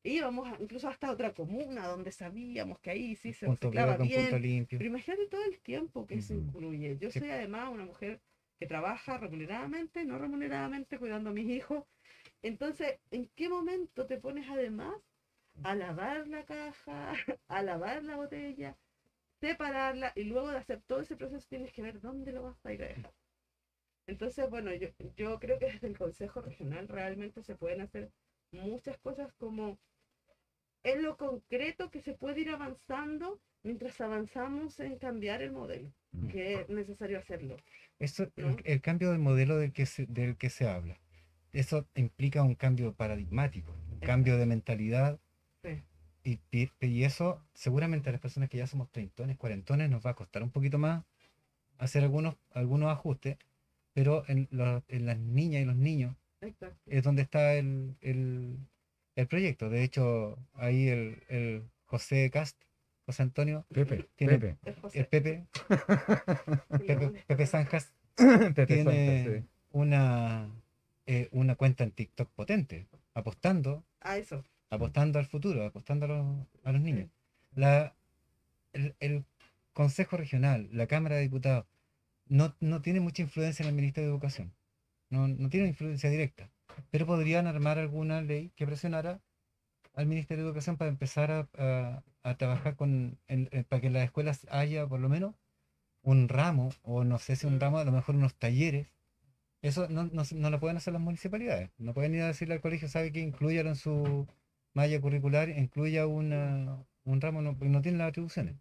íbamos incluso hasta otra comuna donde sabíamos que ahí sí se Punto reciclaba verde, un punto bien, limpio. pero imagínate todo el tiempo que eso Ujú. incluye. Yo Sí. soy además una mujer que trabaja remuneradamente, no remuneradamente, cuidando a mis hijos. Entonces, ¿en qué momento te pones además a lavar la caja, a lavar la botella, separarla y luego de hacer todo ese proceso tienes que ver dónde lo vas a ir a dejar? Entonces, bueno, yo creo que desde el Consejo Regional realmente se pueden hacer muchas cosas como en lo concreto que se puede ir avanzando mientras avanzamos en cambiar el modelo, que es necesario hacerlo, Eso, ¿no? el cambio del modelo del que se habla, eso implica un cambio paradigmático, un cambio de mentalidad, Sí, y eso seguramente a las personas que ya somos treintones, cuarentones, nos va a costar un poquito más hacer algunos ajustes, pero en las niñas y los niños exacto. es donde está el proyecto. De hecho, ahí el José José Antonio, Pepe, tiene Pepe. Es el José. Pepe, que le molesta Pepe tanto. Zanjas, Pepe Sonja, tiene sí. una cuenta en TikTok potente, apostando, A eso. apostando al futuro, apostando a los niños. Sí. El Consejo Regional, la Cámara de Diputados, no tiene mucha influencia en el Ministerio de Educación. No tiene influencia directa. Pero podrían armar alguna ley que presionara al Ministerio de Educación para empezar a trabajar para que en las escuelas haya por lo menos un ramo, o no sé si un ramo, a lo mejor unos talleres. Eso no lo pueden hacer las municipalidades. No pueden ir a decirle al colegio, sabe que incluyalo en su malla curricular, incluya un ramo no, porque no tiene las atribuciones.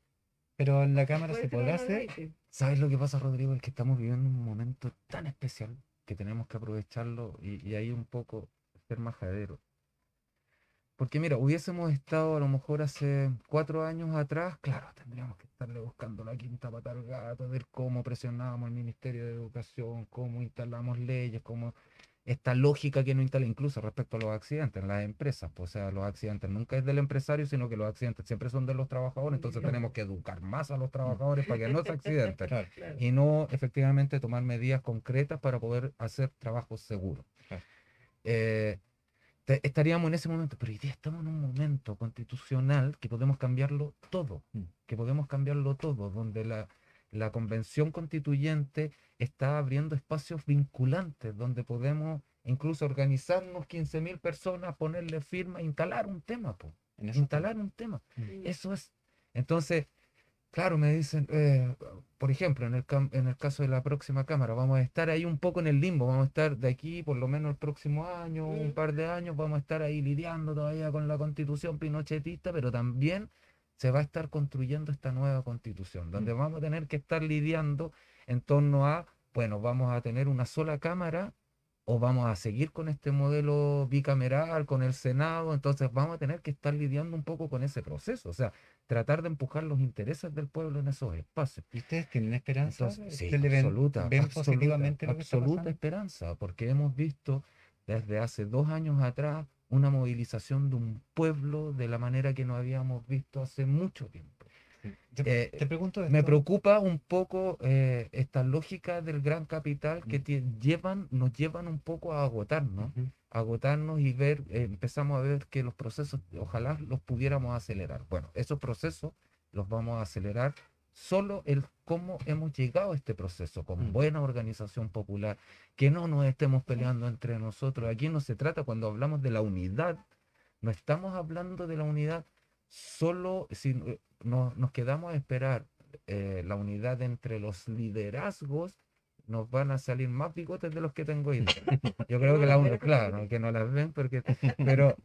Pero en la Cámara Puede se ser podrá un hacer. rating. ¿Sabes lo que pasa, Rodrigo? Es que estamos viviendo un momento tan especial que tenemos que aprovecharlo y ahí un poco ser majadero. Porque mira, hubiésemos estado a lo mejor hace 4 años atrás, claro, tendríamos que estarle buscando la quinta pata al gato, ver cómo presionábamos al Ministerio de Educación, cómo instalamos leyes, cómo esta lógica que no instala incluso respecto a los accidentes en las empresas. Pues, o sea, los accidentes nunca es del empresario, sino que los accidentes siempre son de los trabajadores, entonces tenemos que educar más a los trabajadores para que no se accidenten Claro, Claro. y no efectivamente tomar medidas concretas para poder hacer trabajos seguros. claro. Eh, estaríamos en ese momento, pero hoy día estamos en un momento constitucional que podemos cambiarlo todo, Mm. donde la convención constituyente está abriendo espacios vinculantes, donde podemos incluso organizarnos 15.000 personas, ponerle firma, instalar un tema, po, En eso instalar un tema. Mm. Eso es. Entonces, claro, me dicen, por ejemplo, en el caso de la próxima Cámara, vamos a estar ahí un poco en el limbo, vamos a estar de aquí por lo menos el próximo año, un par de años, vamos a estar ahí lidiando todavía con la constitución pinochetista, pero también se va a estar construyendo esta nueva constitución, donde vamos a tener que estar lidiando en torno a, bueno, vamos a tener una sola Cámara o vamos a seguir con este modelo bicameral, con el Senado, entonces vamos a tener que estar lidiando un poco con ese proceso, o sea, tratar de empujar los intereses del pueblo en esos espacios. ¿Y ustedes tienen esperanza? Entonces, sí, ¿Ustedes le absoluta, ven absoluta, positivamente lo que está absoluta pasando? esperanza, porque hemos visto desde hace 2 años atrás una movilización de un pueblo de la manera que no habíamos visto hace mucho tiempo. Sí. Eh, Te pregunto Me esto. preocupa un poco esta lógica del gran capital que nos llevan un poco a agotarnos, Ujú. y ver, empezamos a ver que los procesos, ojalá los pudiéramos acelerar. Bueno, esos procesos los vamos a acelerar solo el cómo hemos llegado a este proceso, con Mm. buena organización popular, que no nos estemos peleando entre nosotros. Aquí no se trata, cuando hablamos de la unidad, no estamos hablando de la unidad solo si nos quedamos a esperar la unidad entre los liderazgos, nos van a salir más bigotes de los que tengo hoy día. Yo creo No que las ven, claro, que no las ven, pero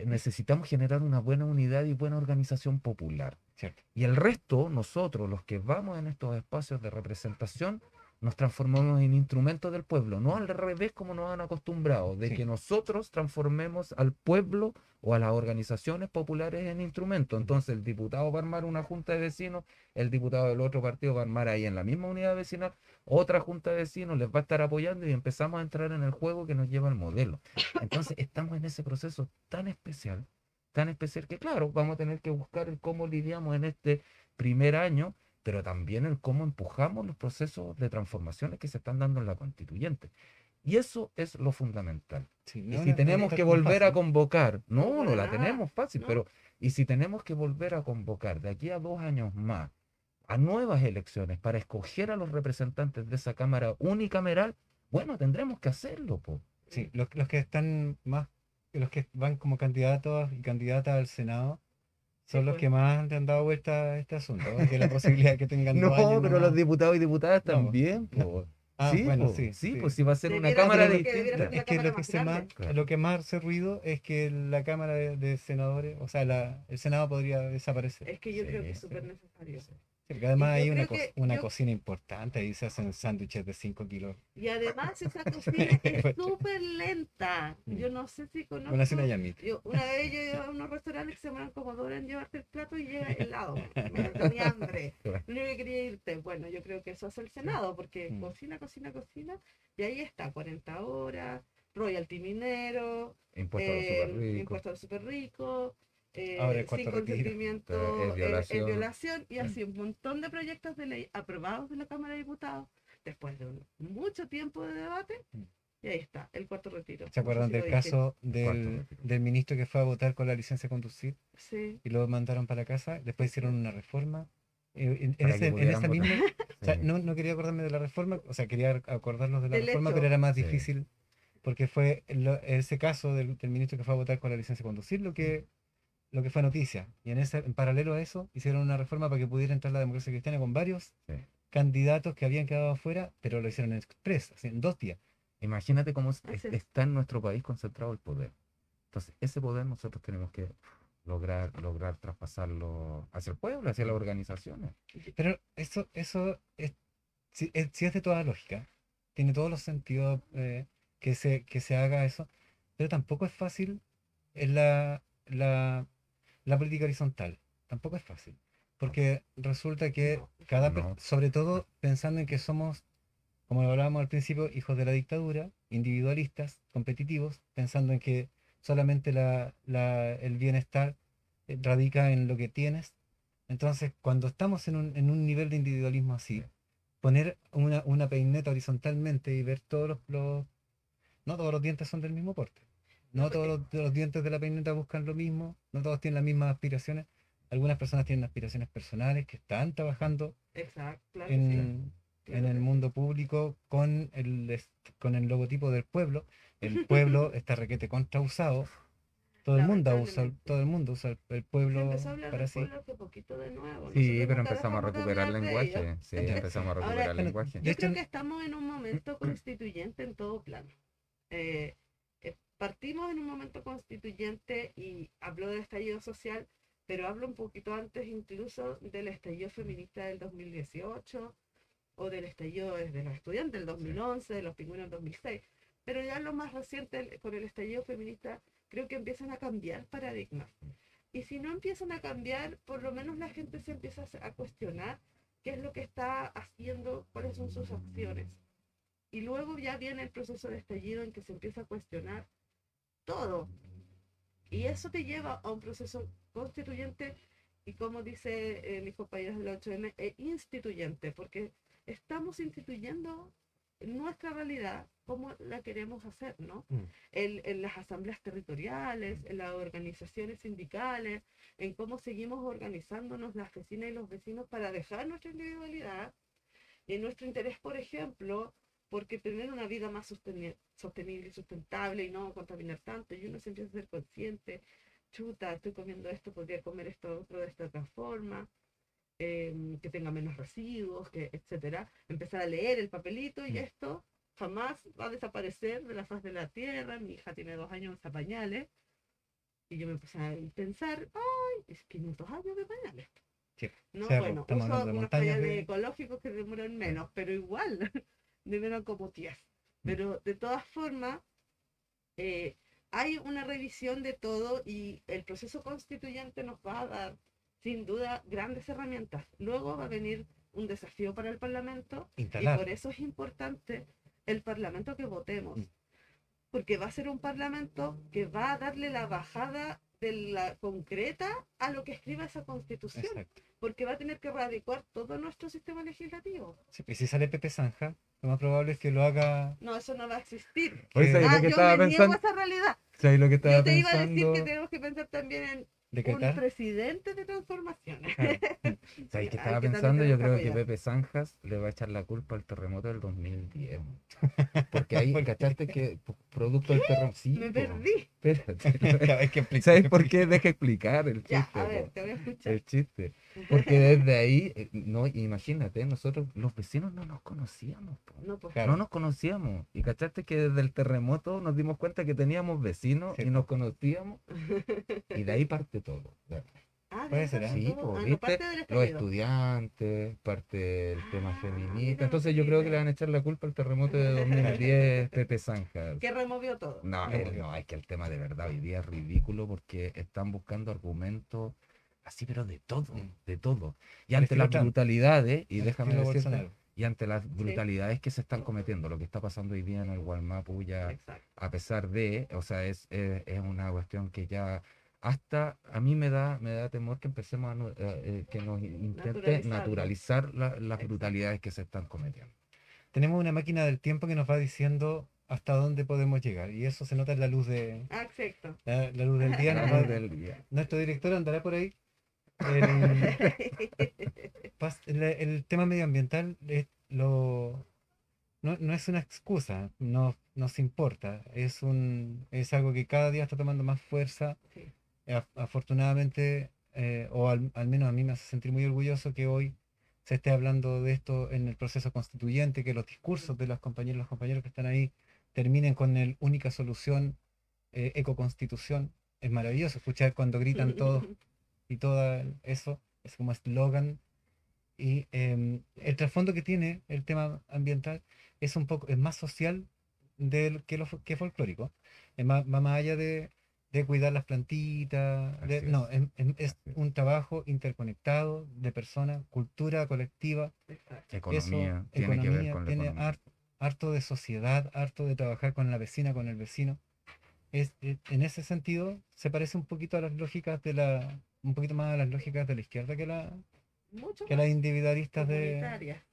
necesitamos generar una buena unidad y buena organización popular. Cierto. Y el resto, nosotros, los que vamos en estos espacios de representación, nos transformamos en instrumentos del pueblo, no al revés como nos han acostumbrado, de Sí. que nosotros transformemos al pueblo o a las organizaciones populares en instrumentos. Entonces el diputado va a armar una junta de vecinos, el diputado del otro partido va a armar ahí en la misma unidad vecinal otra junta de vecinos, les va a estar apoyando y empezamos a entrar en el juego que nos lleva al modelo. Entonces estamos en ese proceso tan especial que claro, vamos a tener que buscar el cómo lidiamos en este primer año, pero también el cómo empujamos los procesos de transformaciones que se están dando en la constituyente. Y eso es lo fundamental. Sí, Y no, si no, tenemos no que es tan volver a fácil. convocar, No, no para la nada, tenemos fácil, ¿no? pero y si tenemos que volver a convocar de aquí a 2 años más a nuevas elecciones para escoger a los representantes de esa Cámara unicameral, bueno, tendremos que hacerlo, po. Sí, los que están más, los que van como candidatos y candidatas al Senado son Sí, los pues. que más le han dado vuelta a este asunto, de la posibilidad de que tengan No, 2 años pero los nomás. diputados y diputadas No, también, no. po. Ah, Sí, bueno, po, sí, sí, sí. pues si va a ser una Debiera Cámara ser Pero que debiera ser distinta. una es que cámara más grande. Claro. lo que más hace ruido es que la Cámara de Senadores, o sea, el Senado podría desaparecer. Es que yo creo que es Sí, súper sí. necesario. Sí, porque además yo hay una, creo que una yo- cocina importante, ahí se hacen sándwiches de 5 kilos. Y además esa cocina es Pues, súper lenta. Mm. Yo no sé si Una conozco. cena llamita. Una vez yo iba a unos restaurantes que se demoran como 2 horas en llevarte el plato y llega helado. Me tenía hambre. Lo único que quería irte. Bueno, yo creo que eso hace el Senado, porque Mm. cocina. Y ahí está, 40 horas, royalty minero, Impuesto a los súper ricos. impuesto a los súper ricos, Ahora el cuarto sin retiro. consentimiento Es en violación. violación, y así un montón de proyectos de ley aprobados de la Cámara de Diputados después de mucho tiempo de debate. Mm. Y ahí está, el cuarto retiro. ¿Se No sé acuerdan si del lo dije. caso Cuarto retiro. del ministro que fue a votar con la licencia de conducir Sí. y lo mandaron para la casa? Después hicieron una reforma. En Para que ese pudieran mismo, votar. o sea, Sí. no quería acordarme de la reforma, o sea, quería acordarlos de la Del reforma, hecho. pero era más Sí. difícil porque fue ese caso del ministro que fue a votar con la licencia de conducir lo que fue noticia. Y en paralelo a eso, hicieron una reforma para que pudiera entrar la democracia cristiana con varios Sí. candidatos que habían quedado afuera, pero lo hicieron en express, así, en 2 días. Imagínate cómo Así es. está en nuestro país concentrado el poder. Entonces, ese poder nosotros tenemos que lograr traspasarlo hacia el pueblo, hacia las organizaciones. Pero eso es, si es de toda lógica, tiene todos los sentidos que se haga eso, pero tampoco es fácil en la política horizontal. Tampoco es fácil. Porque resulta que No, No, sobre todo pensando en que somos, como lo hablábamos al principio, hijos de la dictadura, individualistas, competitivos, pensando en que solamente el bienestar radica en lo que tienes. Entonces, cuando estamos en un nivel de individualismo así, poner una peineta horizontalmente y ver no todos los dientes son del mismo porte. no, No todos los dientes de la peineta buscan lo mismo, no todos tienen las mismas aspiraciones. Algunas personas tienen aspiraciones personales que están trabajando exacto, claro que sí, en claro el que sí. mundo público con el logotipo del pueblo. El pueblo está requete contra usado. Lamentablemente. Todo el mundo usa el Y se empezó a pueblo hablar para del sí. pueblo hace poquito de nuevo. sí, Nosotros pero nunca empezamos a dejamos de recuperar hablar de ello. lenguaje, sí, Ya, sí. empezamos a Ahora, recuperar Bueno, lenguaje. de yo hecho, creo que estamos en un momento constituyente en todo plano. Eh, Partimos en un momento constituyente y hablo de estallido social, pero hablo un poquito antes incluso del estallido feminista del 2018 o del estallido desde los estudiantes del 2011, de los pingüinos del 2006. Pero ya lo más reciente, con el estallido feminista, creo que empiezan a cambiar paradigmas. Y si no empiezan a cambiar, por lo menos la gente se empieza a cuestionar qué es lo que está haciendo, cuáles son sus acciones. Y luego ya viene el proceso de estallido en que se empieza a cuestionar todo. Y eso te lleva a un proceso constituyente y, como dice mis compañeros del 8M, instituyente, porque estamos instituyendo nuestra realidad como la queremos hacer, ¿no? En las asambleas territoriales, en las organizaciones sindicales, en cómo seguimos organizándonos las vecinas y los vecinos para dejar nuestra individualidad y en nuestro interés, por ejemplo, porque tener una vida más sostenible y sustentable y no contaminar tanto, y uno se empieza a ser consciente, chuta, estoy comiendo esto, podría comer esto otro de esta otra forma, que tenga menos residuos, etcétera. Empezar a leer el papelito y esto jamás va a desaparecer de la faz de la tierra. Mi hija tiene 2 años, usa pañales, y yo me empecé a pensar, ay, es 500 años de pañales. Sí. O No, sea, bueno, estamos hablando uso de unos montañas pañales de... ecológicos que demoran menos, pero igual, demoran como 10. Pero de todas formas, eh, hay una revisión de todo y el proceso constituyente nos va a dar, sin duda, grandes herramientas. Luego va a venir un desafío para el Parlamento y Instalar. por eso es importante el Parlamento que votemos, porque va a ser un Parlamento que va a darle la bajada de la concreta a lo que escriba esa constitución, Exacto. porque va a tener que readecuar todo nuestro sistema legislativo. Sí, y si sale Pepe Zanja, lo más probable es que lo haga... No, eso no va a existir. Oye, ¿sabes lo que Yo estaba me niego a pensando? esa realidad. ¿Sabes lo que estaba Yo te iba a decir que pensando? tenemos que pensar también en un decretar. presidente de transformaciones. Claro. ¿Sabes qué Ay, estaba que también pensando? Yo tenemos que creo que apoyar. Pepe Zanjas le va a echar la culpa al terremoto del 2010. Porque ahí, ¿Por qué? ¿cachaste que producto del terremoto? Sí, Me po, perdí. espérate. Hay que explicar. ¿Sabes por qué? Deja explicar el Ya, chiste, a ver, po. te voy a escuchar. El chiste. Porque desde ahí, no, imagínate, nosotros los vecinos no nos conocíamos, po. No, pues. Claro. No nos conocíamos. Y cachaste que desde el terremoto nos dimos cuenta que teníamos vecinos Sí, y nos conocíamos. Y de ahí parte todo. Ah, de Puede ahí ser, parte ¿eh? Sí, todo. pues, Ah, no, ¿viste? parte del Los estallido. estudiantes, parte del tema Ah, feminista. mira, no Entonces yo tenía creo que le idea. van a echar la culpa al terremoto de 2010, Pepe Zanjas. Que removió todo. No, Lo movió. no, es que el tema de verdad hoy día es ridículo porque están buscando argumentos así, pero de todo, de todo. Y Al ante estilo las Trump. brutalidades, y Al déjame estilo decirte, Bolsonaro. y ante las brutalidades que se están cometiendo, lo que está pasando hoy día en el Gualmapu ya, Exacto. a pesar de, o sea, es una cuestión que ya hasta a mí me da temor que empecemos que nos intente Naturalizarlo. naturalizar las Exacto. brutalidades que se están cometiendo. Tenemos una máquina del tiempo que nos va diciendo hasta dónde podemos llegar. Y eso se nota en la luz Ah, exacto. la luz del día. La Nos va- luz del día. Nuestro director andará por ahí. El tema medioambiental no es una excusa, no nos importa. Es algo que cada día está tomando más fuerza. Sí. Afortunadamente, al menos a mí me hace sentir muy orgulloso que hoy se esté hablando de esto en el proceso constituyente, que los discursos de las compañeras y los compañeros que están ahí terminen con el única solución, ecoconstitución, es maravilloso escuchar cuando gritan todos y todo eso, es como eslogan. Y el trasfondo que tiene el tema ambiental es un poco, es más social que folclórico. Va más allá de cuidar las plantitas. Así No, es. es Así es. un trabajo interconectado de personas, cultura colectiva. Exacto. Eso, Economía, tiene que ver economía, con la tiene economía. harto de sociedad, harto de trabajar con la vecina, con el vecino. En ese sentido, se parece un poquito a las lógicas un poquito más a las lógicas de la izquierda Mucho que las más individualistas de. comunitaria.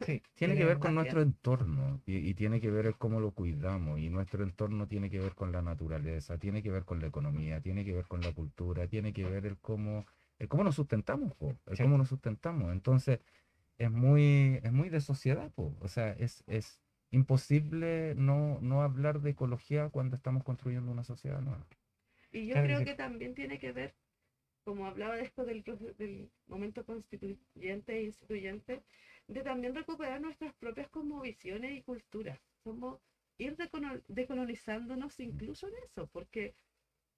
Sí, Tiene que ver con Así es. nuestro entorno y tiene que ver el cómo lo cuidamos y nuestro entorno tiene que ver con la naturaleza, tiene que ver con la economía, tiene que ver con la cultura, tiene que ver el cómo nos sustentamos, po, el cómo cierto. nos sustentamos. Entonces es muy de sociedad, po. O sea, es imposible no hablar de ecología cuando estamos construyendo una sociedad nueva. Y yo Claro que creo sí. que también tiene que ver, como hablaba de esto del momento constituyente e instituyente, de también recuperar nuestras propias como visiones y culturas. Somos ir decolonizándonos incluso en eso, porque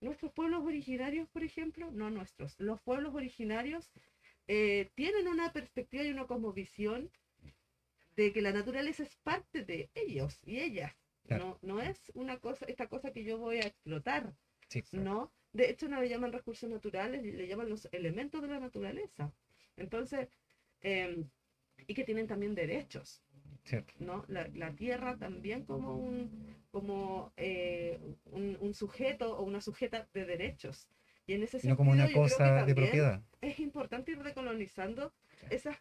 nuestros pueblos originarios, por ejemplo, no nuestros, los pueblos originarios tienen una perspectiva y una cosmovisión de que la naturaleza es parte de ellos y ellas. Claro. No es una cosa, esta cosa que yo voy a explotar, Sí, ¿no? De hecho, no le llaman recursos naturales, le llaman los elementos de la naturaleza. Entonces, y que tienen también derechos, cierto. ¿no? La tierra también como un sujeto o una sujeta de derechos. Y en ese Y no como sentido, una yo creo que cosa de también propiedad. es importante ir decolonizando esas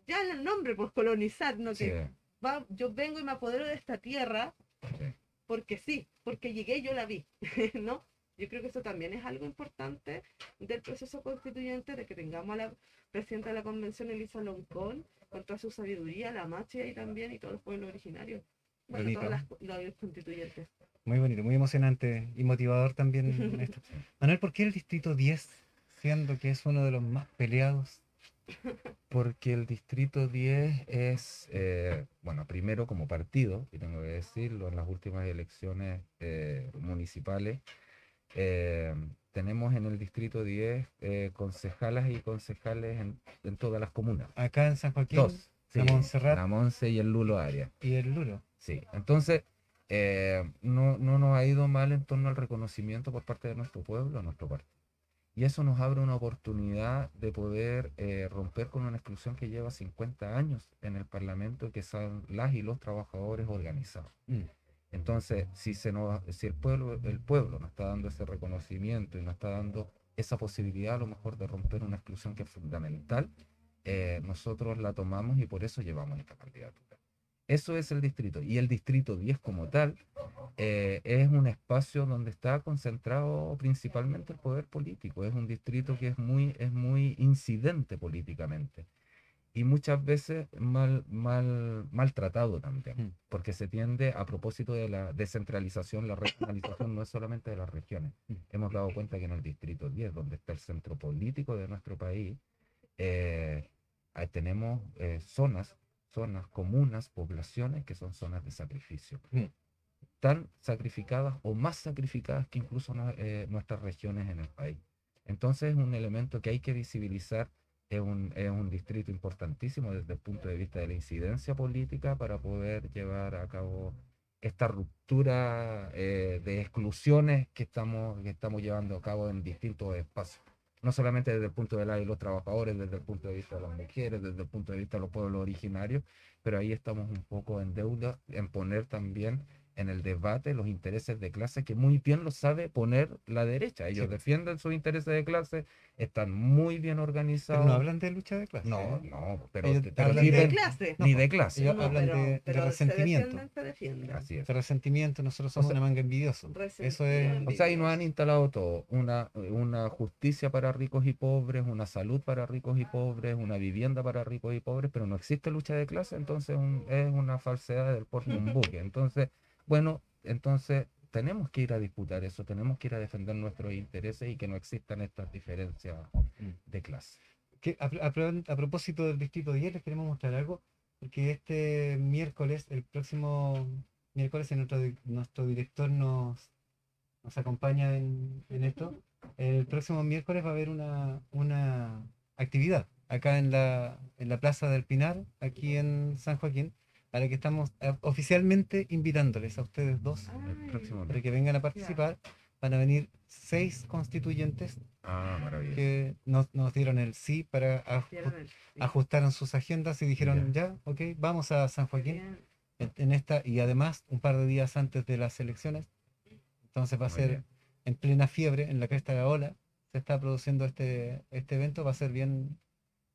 ya en el nombre, pues colonizar, ¿no? Sí, Que yo vengo y me apodero de esta tierra sí. porque sí, porque llegué y yo la vi, ¿no? Yo creo que eso también es algo importante del proceso constituyente, de que tengamos a la presidenta de la convención, Elisa Loncón, con toda su sabiduría, la machi ahí también, y todos los pueblos originarios. Bueno, Bonito. todos los constituyentes. Muy bonito, muy emocionante y motivador también esto. Manuel, ¿por qué el distrito 10, siendo que es uno de los más peleados? Porque el Distrito 10 es, bueno, primero como partido, y tengo que decirlo, en las últimas elecciones municipales, eh, tenemos en el Distrito 10 concejalas y concejales en todas las comunas. Acá en San Joaquín, Dos, la sí, Montserrat la Monse y el Lulo Arias. y el Lulo. Sí, entonces no nos ha ido mal en torno al reconocimiento por parte de nuestro pueblo, a nuestro partido. Y eso nos abre una oportunidad de poder romper con una exclusión que lleva 50 años en el Parlamento, que son las y los trabajadores organizados. Mm. Entonces, si el pueblo nos está dando ese reconocimiento y nos está dando esa posibilidad a lo mejor de romper una exclusión que es fundamental, nosotros la tomamos y por eso llevamos esta candidatura. Eso es el distrito. Y el distrito 10 como tal es un espacio donde está concentrado principalmente el poder político. Es un distrito que es muy incidente políticamente y muchas veces maltratado también, Mm. porque se tiende, a propósito de la descentralización, la regionalización no es solamente de las regiones. Mm. Hemos dado cuenta que en el distrito 10, donde está el centro político de nuestro país, ahí tenemos zonas, comunas, poblaciones que son zonas de sacrificio, Mm. tan sacrificadas o más sacrificadas que incluso nuestras regiones en el país. Entonces es un elemento que hay que visibilizar, es un distrito importantísimo desde el punto de vista de la incidencia política para poder llevar a cabo esta ruptura de exclusiones que estamos llevando a cabo en distintos espacios. No solamente desde el punto de los trabajadores, desde el punto de vista de las mujeres, desde el punto de vista de los pueblos originarios, pero ahí estamos un poco en deuda en poner también en el debate los intereses de clase que muy bien lo sabe poner la derecha. Ellos Sí. defienden sus intereses de clase, están muy bien Pero no organizados. hablan de lucha de clase. No, ¿eh? no, pero Ellos hablan Ni de de- clase. ni No, de clase. ellos No, hablan de pero resentimiento. se defienden. Así es. De resentimiento, nosotros O somos sea, una manga envidioso. Resentido, Eso es. O sea, y nos han instalado todo, una justicia para ricos y pobres, una salud para ricos y pobres, una vivienda para ricos y pobres, pero no existe lucha de clase, entonces es una falsedad del porno un buque. Entonces, bueno, entonces tenemos que ir a disputar eso, tenemos que ir a defender nuestros intereses y que no existan estas diferencias de clase. A propósito del distrito 10, les queremos mostrar algo, porque este miércoles, el próximo miércoles, nuestro director nos acompaña en esto. El próximo miércoles va a haber una actividad acá en la Plaza del Pinar, aquí en San Joaquín, a la que estamos oficialmente invitándoles a ustedes dos El próximo para mes. que vengan a participar. Van a venir 6 constituyentes Ah, maravilloso. que nos dieron el sí para Dieron el sí. ajustaron sus agendas y dijeron ya, ok, vamos a San Qué Joaquín bien. en esta, y además un par de días antes de las elecciones. Entonces va a Muy ser bien. en plena fiebre, en la cresta de la ola. Se está produciendo este evento, va a ser bien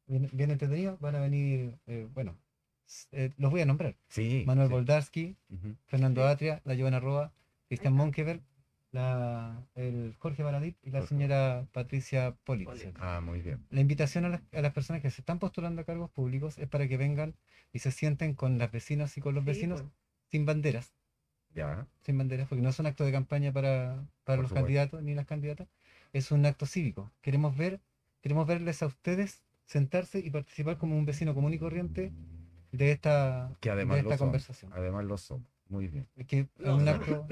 entretenido. Van a venir, bueno, los voy a nombrar. Sí, Manuel sí. Boldarsky, Ujú. Fernando Sí. Atria, la Giovanna Roa, Cristian está. Monkeberg, el Jorge Baradit y la Jorge señora Patricia Politzer. Ah, muy bien. La invitación a las personas que se están postulando a cargos públicos es para que vengan y se sienten con las vecinas y con los Sí, vecinos pues. sin banderas, Ya, porque no es un acto de campaña para por los supuesto. candidatos ni las candidatas, es un acto cívico. Queremos verles a ustedes sentarse y participar como un vecino común y corriente de esta, Que de además lo esta son. conversación. Además lo son. Muy bien. Que es Lo un son. acto,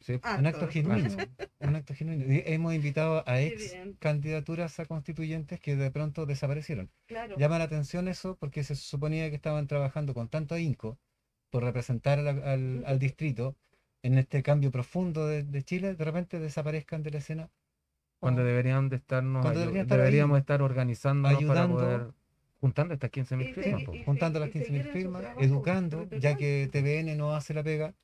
Sí. un acto Harto. genuino, un acto genuino. Y hemos invitado a Qué ex bien. candidaturas a constituyentes que de pronto desaparecieron. Claro. Llama la atención eso porque se suponía que estaban trabajando con tanto ahínco por representar al distrito en este cambio profundo de Chile, de repente desaparezcan de la escena. Cuando o deberían de estarnos Cuando deberían estar ahí, deberíamos estar organizándonos para ayudando, poder juntando estas 15.000 Y, firmas, segui- po. y, juntando segui- las y 15.000 seguir en su firmas, trabajo educando, ya territorial. que TVN no hace la pega,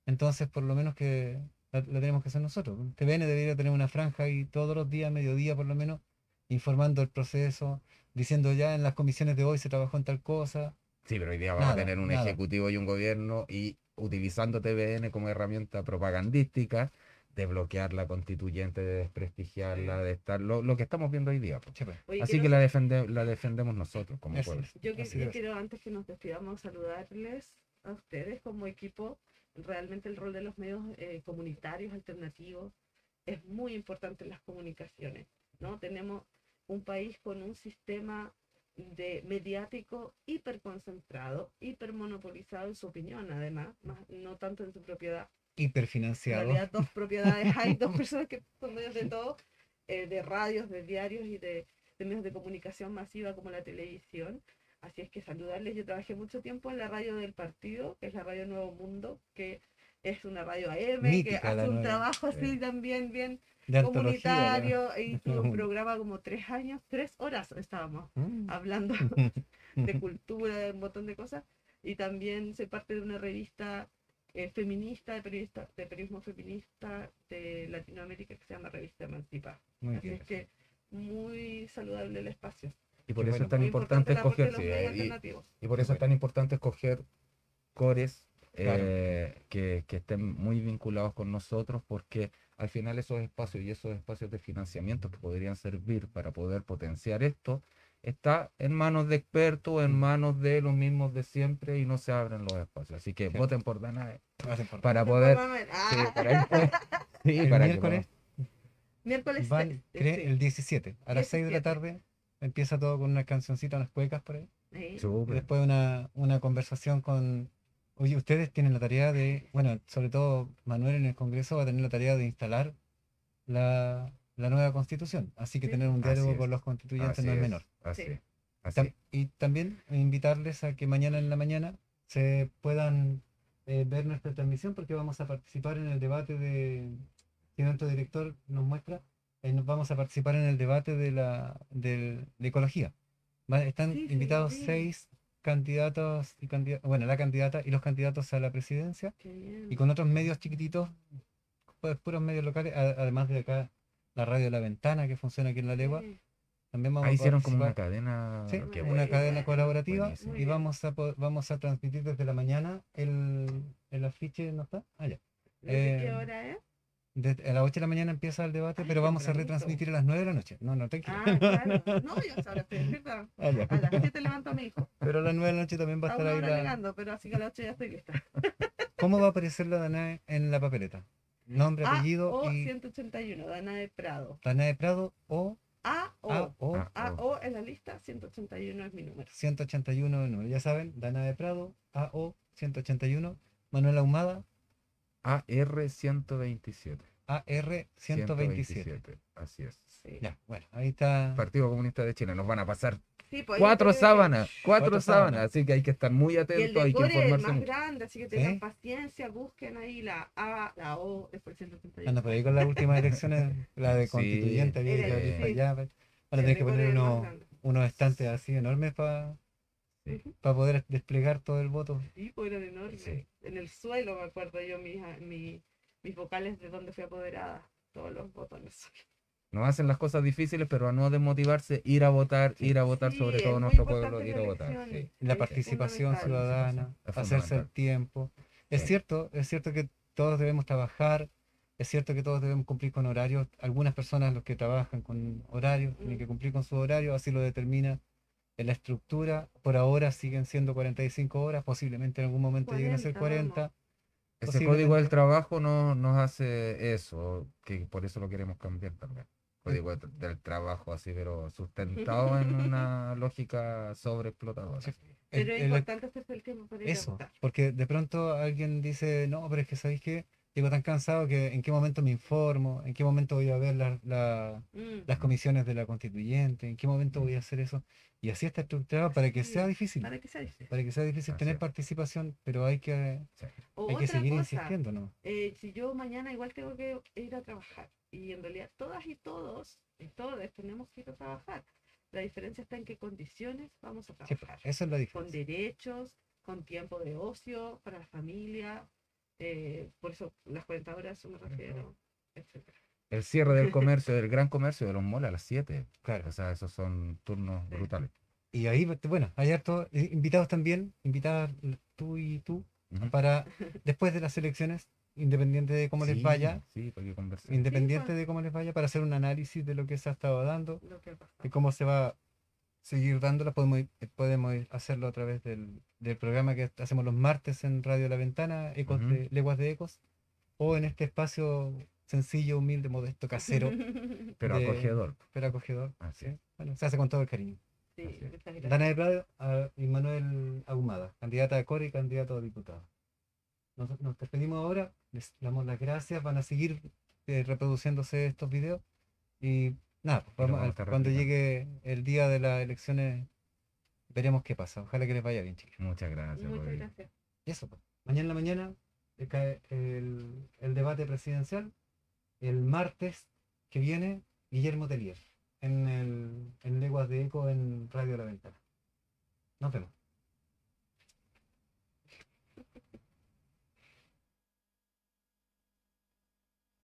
entonces por lo menos que la tenemos que hacer nosotros. TVN debería tener una franja y todos los días, mediodía por lo menos, informando el proceso, diciendo ya en las comisiones de hoy se trabajó en tal cosa. Sí, pero hoy día vamos a Nada, tener un nada. ejecutivo y un gobierno y utilizando TVN como herramienta propagandística de bloquear la constituyente, de desprestigiarla, de estar lo que estamos viendo hoy día, po. Sí, pues, Oye, Así quiero que sa- la defendemos nosotros como así pueblo. es, yo, que- así yo debe ser. quiero, antes que nos despidamos, saludarles a ustedes como equipo. Realmente el rol de los medios comunitarios alternativos es muy importante en las comunicaciones, ¿no? Tenemos un país con un sistema mediático hiperconcentrado, hipermonopolizado en su opinión, además, no tanto en su propiedad. En Hiperfinanciado. realidad, 2 propiedades hay, 2 personas que son dueños de todo, de radios, de diarios y de medios de comunicación masiva como la televisión. Así es que saludarles. Yo trabajé mucho tiempo en la radio del partido, que es la radio Nuevo Mundo, que es una radio AM, que Mítica hace la un nueva, trabajo así sí. también bien de antología. comunitario. Y tuve un Mm. programa como 3 años, 3 horas estábamos hablando de cultura, de un montón de cosas. Y también soy parte de una revista feminista, de periodismo feminista de Latinoamérica, que se llama Revista Emancipa. Muy Así bien. es que muy saludable el espacio. Y por Qué eso bueno. es tan Muy importante el aporte de escoger, los sí, medios alternativos. y por eso es Bueno. tan importante escoger cores Claro. que estén muy vinculados con nosotros, porque al final esos espacios y esos espacios de financiamiento que podrían servir para poder potenciar esto, está en manos de expertos, en manos de los mismos de siempre y no se abren los espacios. Así que Sí. voten por Danae Más importante. para poder, Manuel. sí, Ah, sí, El para que miércoles miércoles van, sí. el 17, a las 6 de la 17. tarde, empieza todo con una cancioncita, unas cuecas por ahí. Sí. Y súper. después una conversación con... Oye, ustedes tienen la tarea de, bueno, sobre todo Manuel en el Congreso va a tener la tarea de instalar la nueva constitución. Así que Sí. tener un Así diálogo es, con los constituyentes así no es es, menor. así Sí. es, así es. Y también invitarles a que mañana en la mañana se puedan ver nuestra transmisión porque vamos a participar en el debate si nuestro director nos muestra, vamos a participar en el debate de ecología. Están Sí, invitados sí. 6 candidatos y bueno, la candidata y los candidatos a la presidencia Qué bien. y con otros medios chiquititos, pues puros medios locales, además de acá la radio La Ventana que funciona aquí en La Legua. Sí. También vamos Ahí a hicieron como una participar. cadena, Sí, qué una bueno, cadena colaborativa buenísimo. Muy y bien. vamos a transmitir desde la mañana el afiche, ¿no está? Ah, ya. ¿Desde qué hora es? A las 8 de la mañana empieza el debate, Ay, pero vamos a tempranito. retransmitir a las 9 de la noche. No, tranquilo. Ah, claro. No, yo ahora estoy despierta. Ah, ya. A las 7 levanto a mi hijo. Pero a las 9 de la noche también va a A estar una ahí hora la... llegando, pero así que a las 8 ya estoy lista. ¿Cómo va a aparecer la Danae en la papeleta? Nombre, apellido AO y 181, Dana de Prado. Danae Prado o AO. Ah, AO en la lista, 181 es mi número. 181 el número. Ya saben, Danae Prado, AO 181, Manuel Ahumada, AR 127. AR 127. 127, así es. Sí. Ya, bueno, ahí está. Partido Comunista de Chile, nos van a pasar Sí, pues ahí cuatro se ve que- sábanas, cuatro Cuatro sábanas, sábanas. así que hay que estar muy Y el atentos, hay que decore es el informarse más mucho. grande, así que tengan ¿Sí? paciencia, busquen ahí la A, la O, después el 178. Anda por ahí con las últimas elecciones, la de Sí. constituyente, había Era que el- abrir para sí, allá. Van a el tener que decore poner es el más unos, grande. unos estantes así enormes para Sí. Ujú. poder desplegar todo el voto. Sí, pues eran enormes. Sí. En el suelo me acuerdo yo mis vocales de donde fui apoderada, todos los botones. Nos hacen las cosas difíciles, pero a no desmotivarse, ir a votar, Sí. ir a votar, Sí, sobre es todo muy nuestro importante pueblo, ir la a votar. elección. Sí. La Es participación fundamental. ciudadana, Es hacerse el fundamental. tiempo. Es Sí. cierto que todos debemos trabajar, es cierto que todos debemos cumplir con horarios. Algunas personas, los que trabajan con horarios, tienen que cumplir con su horario, así lo determina en la estructura. Por ahora siguen siendo 45 horas, posiblemente en algún momento lleguen a ser 40, 40. Ese código del Posiblemente. trabajo no nos hace eso, que por eso lo queremos cambiar también. Código del trabajo así, pero sustentado en una lógica sobreexplotadora. Sí. Pero es El- importante hacerse el tiempo para ir a Eso, votar. porque de pronto alguien dice, no, pero es que ¿sabéis qué? Llego tan cansado que en qué momento me informo, en qué momento voy a ver las Mm, comisiones de la constituyente, en qué momento voy a hacer eso. Y así está estructurado para que sea así, difícil, para que sea difícil. para que sea difícil Así tener es. participación, pero Sí. O hay que otra seguir cosa, insistiendo, ¿no? si yo mañana igual tengo que ir a trabajar y en realidad todas y todos y todas tenemos que ir a trabajar. La diferencia está en qué condiciones vamos a Sí, pues, trabajar. esa es la Con diferencia. derechos, con tiempo de ocio para la familia. Por eso las 40 horas me refiero, etcétera. El cierre del comercio, del gran comercio de los malls a las 7. Claro. O sea, esos son turnos Sí. brutales. Y ahí, bueno, hay hartos invitados también, invitadas tú y tú, Ujú. para después de las elecciones, independiente de cómo les Sí, vaya, sí, para que conversemos. independiente pues. de cómo les vaya, para hacer un análisis de lo que se ha estado dando, Lo que pasa. de cómo se va a seguir dándola. Podemos hacerlo a través del programa que hacemos los martes en Radio La Ventana, Ujú. Leguas de Ecos, o en este espacio sencillo, humilde, modesto, casero, Pero de- acogedor. pero acogedor. Así ¿sí? es. Bueno, se hace con todo el cariño. Sí, Así es. muchas Dana gracias. de Prado y Manuel Ahumada, candidata a core y candidato a diputado. Nos despedimos ahora, les damos las gracias, van a seguir reproduciéndose estos videos y nada, pues Y lo vamos vamos a estar cuando replicando. llegue el día de las elecciones veremos qué pasa. Ojalá que les vaya bien, chicos. Muchas gracias, Muchas Rodrigo. gracias. Y eso, pues. Mañana en la mañana cae el debate presidencial. El martes que viene, Guillermo Tellier en Leguas de Eco en Radio La Ventana. Nos vemos.